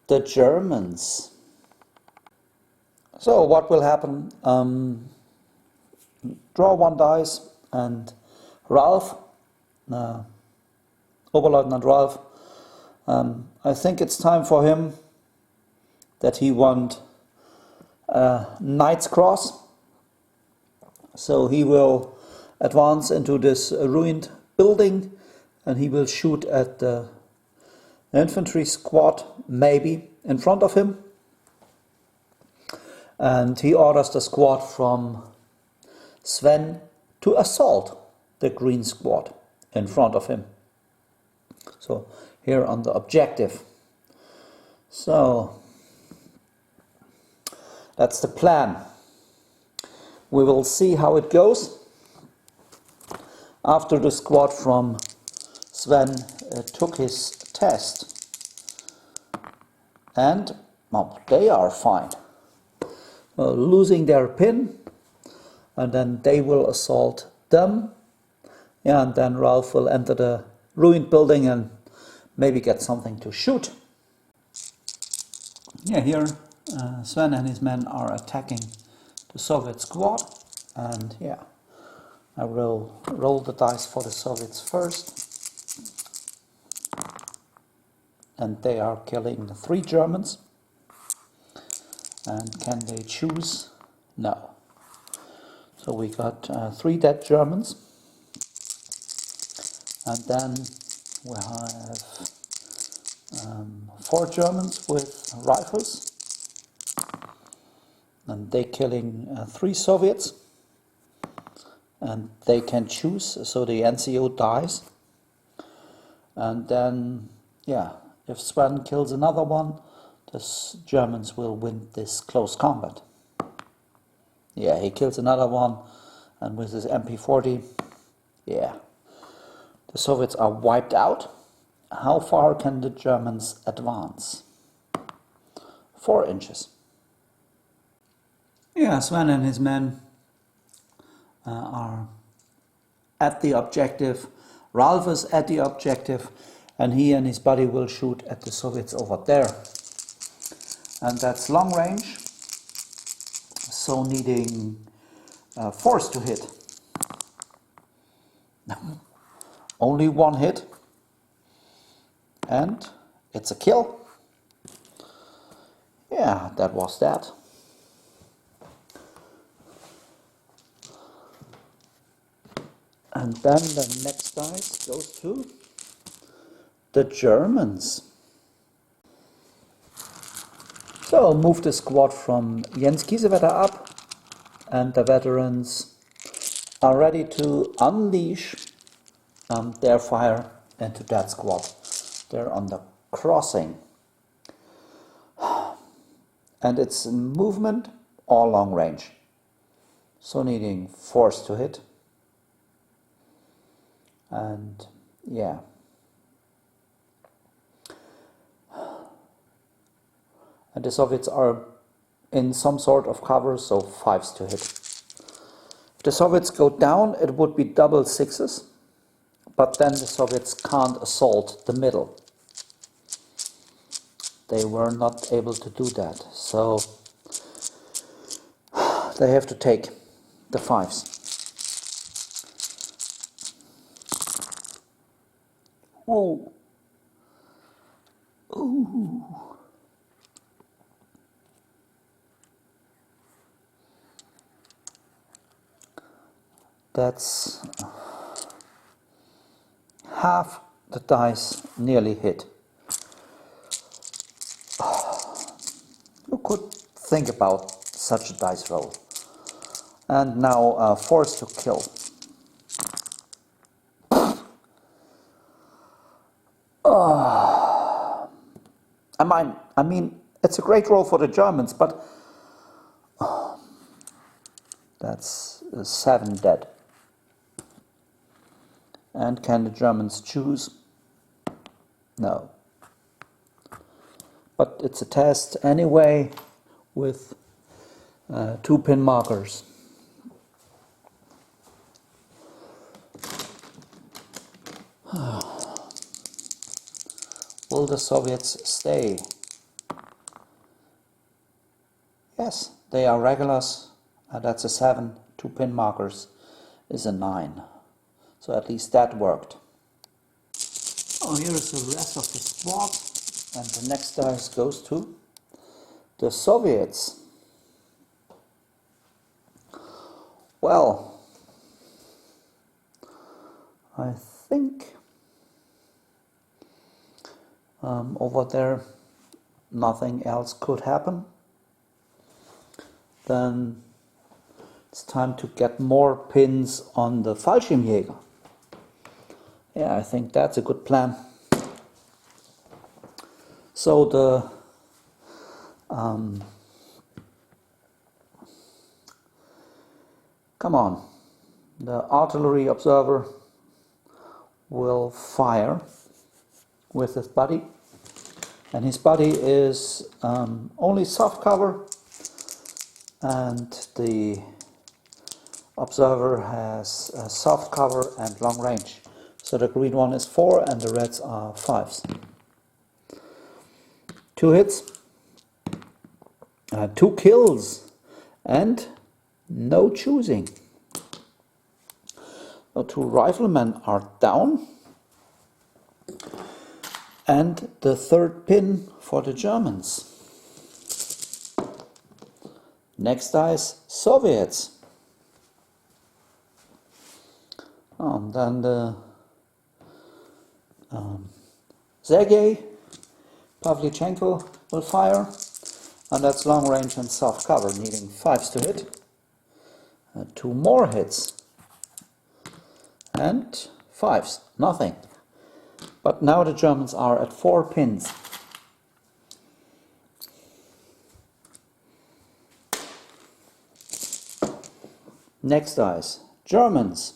the Germans. So what will happen? Draw 1 dice, and Ralph Oberleutnant Ralph. I think it's time for him that he want a Knight's Cross. So he will advance into this ruined building and he will shoot at the infantry squad, maybe in front of him. And he orders the squad from Sven to assault the green squad in front of him. So here on the objective. So that's the plan. We will see how it goes after the squad from Sven took his test. And well, they are fine. Losing their pin, and then they will assault them. Yeah, and then Ralph will enter the ruined building and maybe get something to shoot. Yeah, here Sven and his men are attacking the Soviet squad, and yeah, I will roll the dice for the Soviets first. And they are killing 3 Germans. And can they choose? No. So we got 3 dead Germans. And then we have 4 Germans with rifles. And they killing 3 Soviets. And they can choose, so the NCO dies. And then, yeah, if Sven kills another one, the Germans will win this close combat. Yeah, he kills another one, and with his MP40, yeah, the Soviets are wiped out. How far can the Germans advance? 4 inches. Yeah, Sven and his men are at the objective. Ralph is at the objective, and he and his buddy will shoot at the Soviets over there. And that's long range, so needing force to hit. Only 1 hit, and it's a kill. Yeah, that was that. And then the next dice goes to the Germans. So move the squad from Jens Kiesewetter up, and the veterans are ready to unleash their fire into that squad. They're on the crossing. And it's movement or long range. So needing force to hit. And yeah. And the Soviets are in some sort of cover, so 5s to hit. If the Soviets go down, it would be double 6s, but then the Soviets can't assault the middle. They were not able to do that, so they have to take the 5s. Whoa. Ooh. That's half the dice nearly hit. Who could think about such a dice roll? And now force to kill. I mean, it's a great roll for the Germans, but that's 7 dead. And can the Germans choose? No. But it's a test anyway with 2 pin markers. Will the Soviets stay? Yes, they are regulars. That's a 7. 2 pin markers is a 9. So at least that worked. Oh, here is the rest of the squad, and the next dice goes to the Soviets. Well, I think over there nothing else could happen. Then it's time to get more pins on the Fallschirmjäger. Yeah, I think that's a good plan. So the come on, the artillery observer will fire with his buddy, and his buddy is only soft cover, and the observer has soft cover and long range. So the green one is 4 and the reds are 5s. 2 hits, 2 kills, and no choosing. The 2 riflemen are down, and the 3rd pin for the Germans. Next dice, Soviets. And then the Sergei Pavlichenko will fire, and that's long range and soft cover, needing 5s to hit. 2 more hits, and 5s, nothing. But now the Germans are at 4 pins. Next dice, Germans.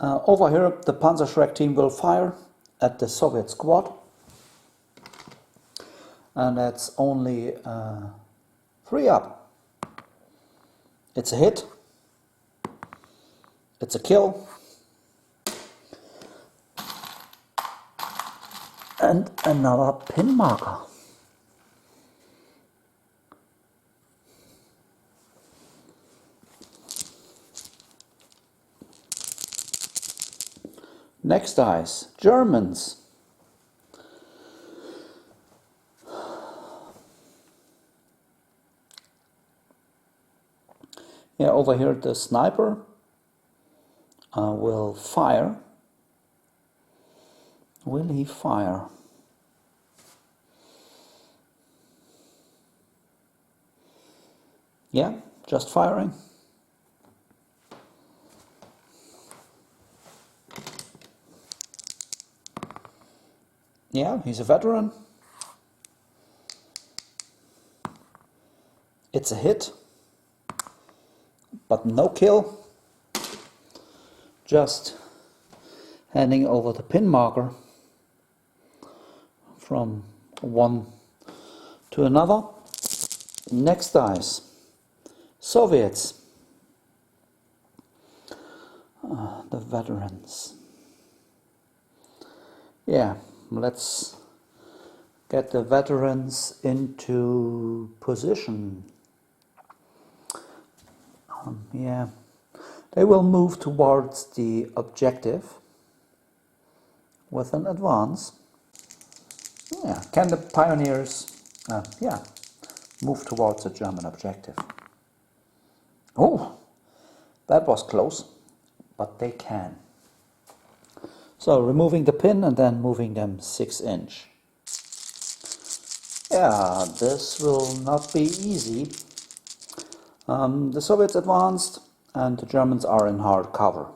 Over here the Panzerschreck team will fire at the Soviet squad. And that's only 3 up. It's a hit. It's a kill. And another pin marker. Next dice, Germans. Yeah, over here the sniper will fire. Will he fire? Yeah, just firing. Yeah, he's a veteran. It's a hit, but no kill. Just handing over the pin marker from one to another. Next dice, Soviets, the veterans. Yeah, let's get the veterans into position. Yeah, they will move towards the objective with an advance. Yeah, can the pioneers, move towards the German objective? Oh, that was close, but they can. So removing the pin and then moving them 6 inch. Yeah, this will not be easy. The Soviets advanced and the Germans are in hard cover.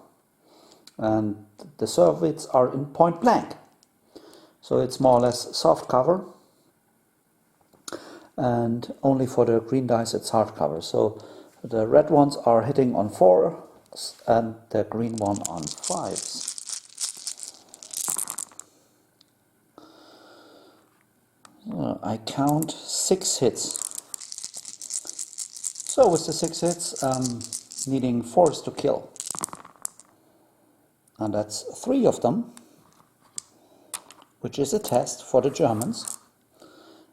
And the Soviets are in point blank. So it's more or less soft cover. And only for the green dice it's hard cover. So the red ones are hitting on 4s and the green one on 5s. I count 6 hits. So with the 6 hits, needing 4s to kill. And that's 3 of them, which is a test for the Germans.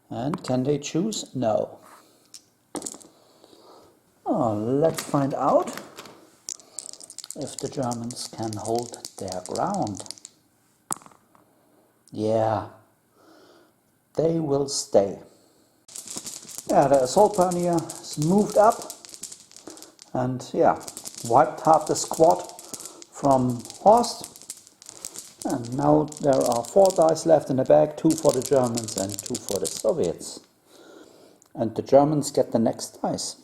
And can they choose? No. Oh, let's find out if the Germans can hold their ground. Yeah, they will stay. Yeah, the assault pioneer is moved up and yeah, wiped half the squad from Horst. And now there are 4 dice left in the bag, 2 for the Germans and 2 for the Soviets. And the Germans get the next dice.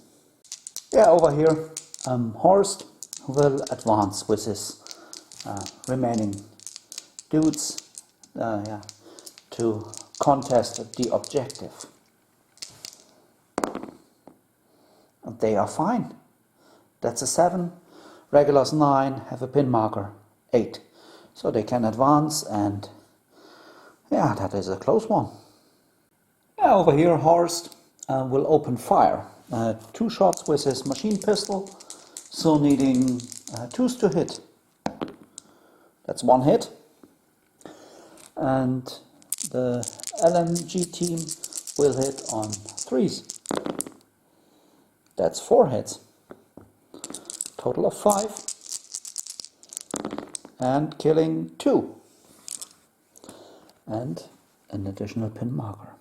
Yeah, over here, Horst will advance with his remaining dudes to contest the objective. And they are fine. That's a 7. Regulars 9 have a pin marker 8. So they can advance, and yeah, that is a close one. Yeah, over here Horst will open fire. 2 shots with his machine pistol, so needing 2s to hit. That's 1 hit. And the LMG team will hit on 3s. That's 4 hits. Total of 5. And killing 2. And an additional pin marker.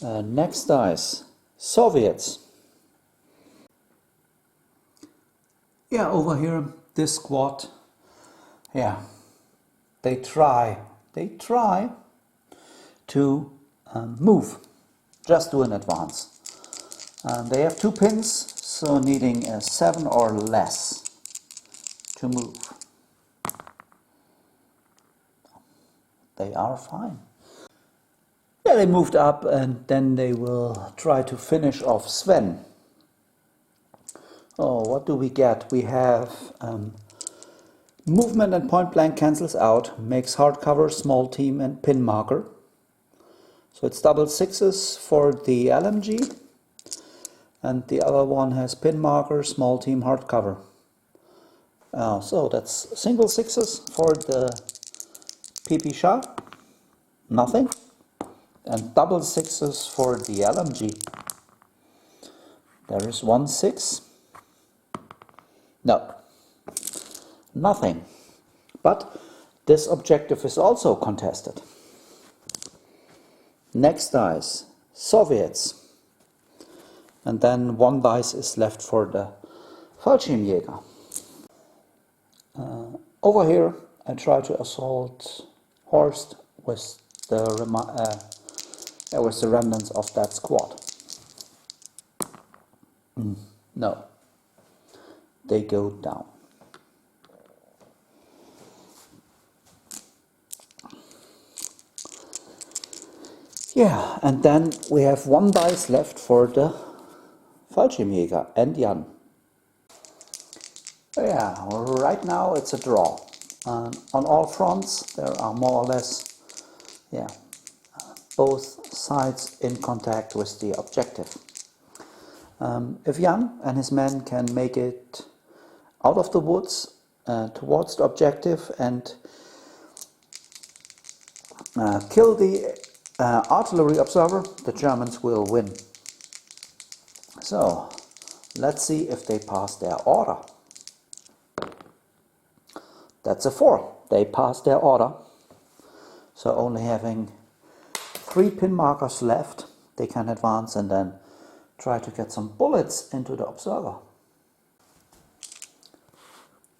Next dice, Soviets. Yeah, over here, this squad, yeah, they try to move, just do an advance. They have 2 pins, so needing a 7 or less to move. They are fine. Yeah, they moved up and then they will try to finish off Sven. Oh, what do we get? We have movement and point blank cancels out, makes hardcover, small team and pin marker. So it's double 6s for the LMG, and the other one has pin marker, small team, hardcover. So that's single 6s for the PP Shah, nothing, and double 6s for the LMG. There is 1 6. No, nothing. But this objective is also contested. Next dice, Soviets. And then 1 dice is left for the Fallschirmjäger. Over here, I try to assault Horst with the remnants of that squad. No, they go down. Yeah, and then we have 1 dice left for the Fallschirmjäger and Jan. Yeah, right now it's a draw. On all fronts there are more or less, both sides in contact with the objective. If Jan and his men can make it out of the woods towards the objective and kill the artillery observer, the Germans will win. So, let's see if they pass their order. That's a 4. They passed their order. So only having 3 pin markers left, they can advance and then try to get some bullets into the observer.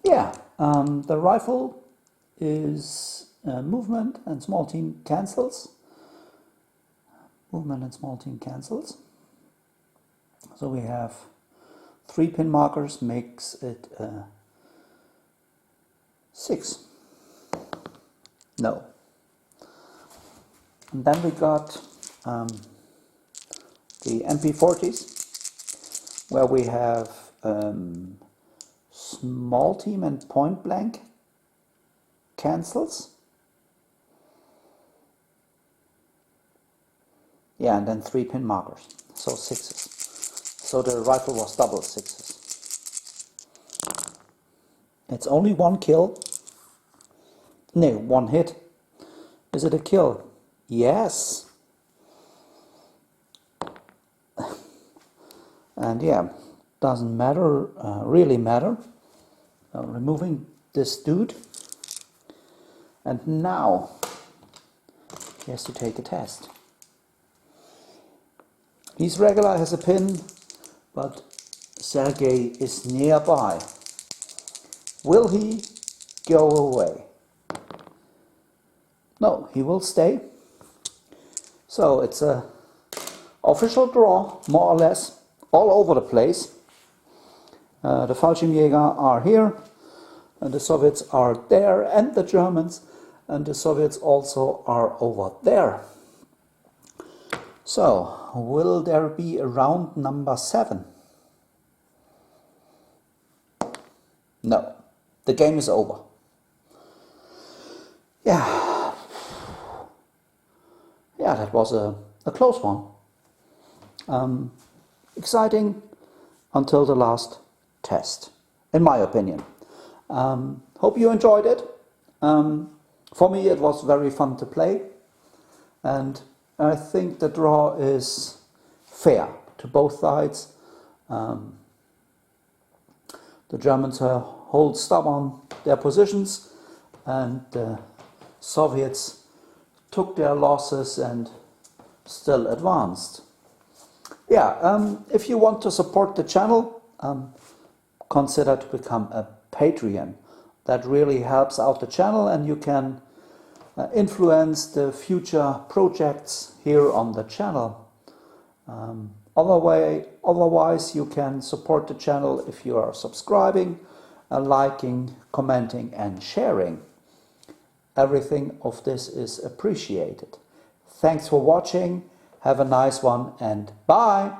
Yeah, the rifle is movement and small team cancels. Movement and small team cancels. So we have 3 pin markers, makes it 6. No. And then we got the MP40s, where we have small team and point blank cancels. Yeah, and then 3 pin markers, so 6s. So the rifle was double 6s. It's only 1 kill. No, 1 hit. Is it a kill? Yes. And yeah, doesn't matter, really matter. Removing this dude. And now he has to take a test. He's regular, has a pin, but Sergei is nearby. Will he go away? No, he will stay. So it's a official draw, more or less, all over the place. The Fallschirmjäger are here, and the Soviets are there, and the Germans, and the Soviets also are over there. So, will there be a round number 7? No, the game is over. Yeah, that was a close one. Exciting until the last test, in my opinion. Hope you enjoyed it. For me it was very fun to play, and I think the draw is fair to both sides. The Germans hold stubborn their positions, and the Soviets took their losses and still advanced. If you want to support the channel, consider to become a Patreon. That really helps out the channel, and you can influence the future projects here on the channel. Otherwise, you can support the channel if you are subscribing, liking, commenting and sharing. Everything of this is appreciated. Thanks for watching, have a nice one, and bye!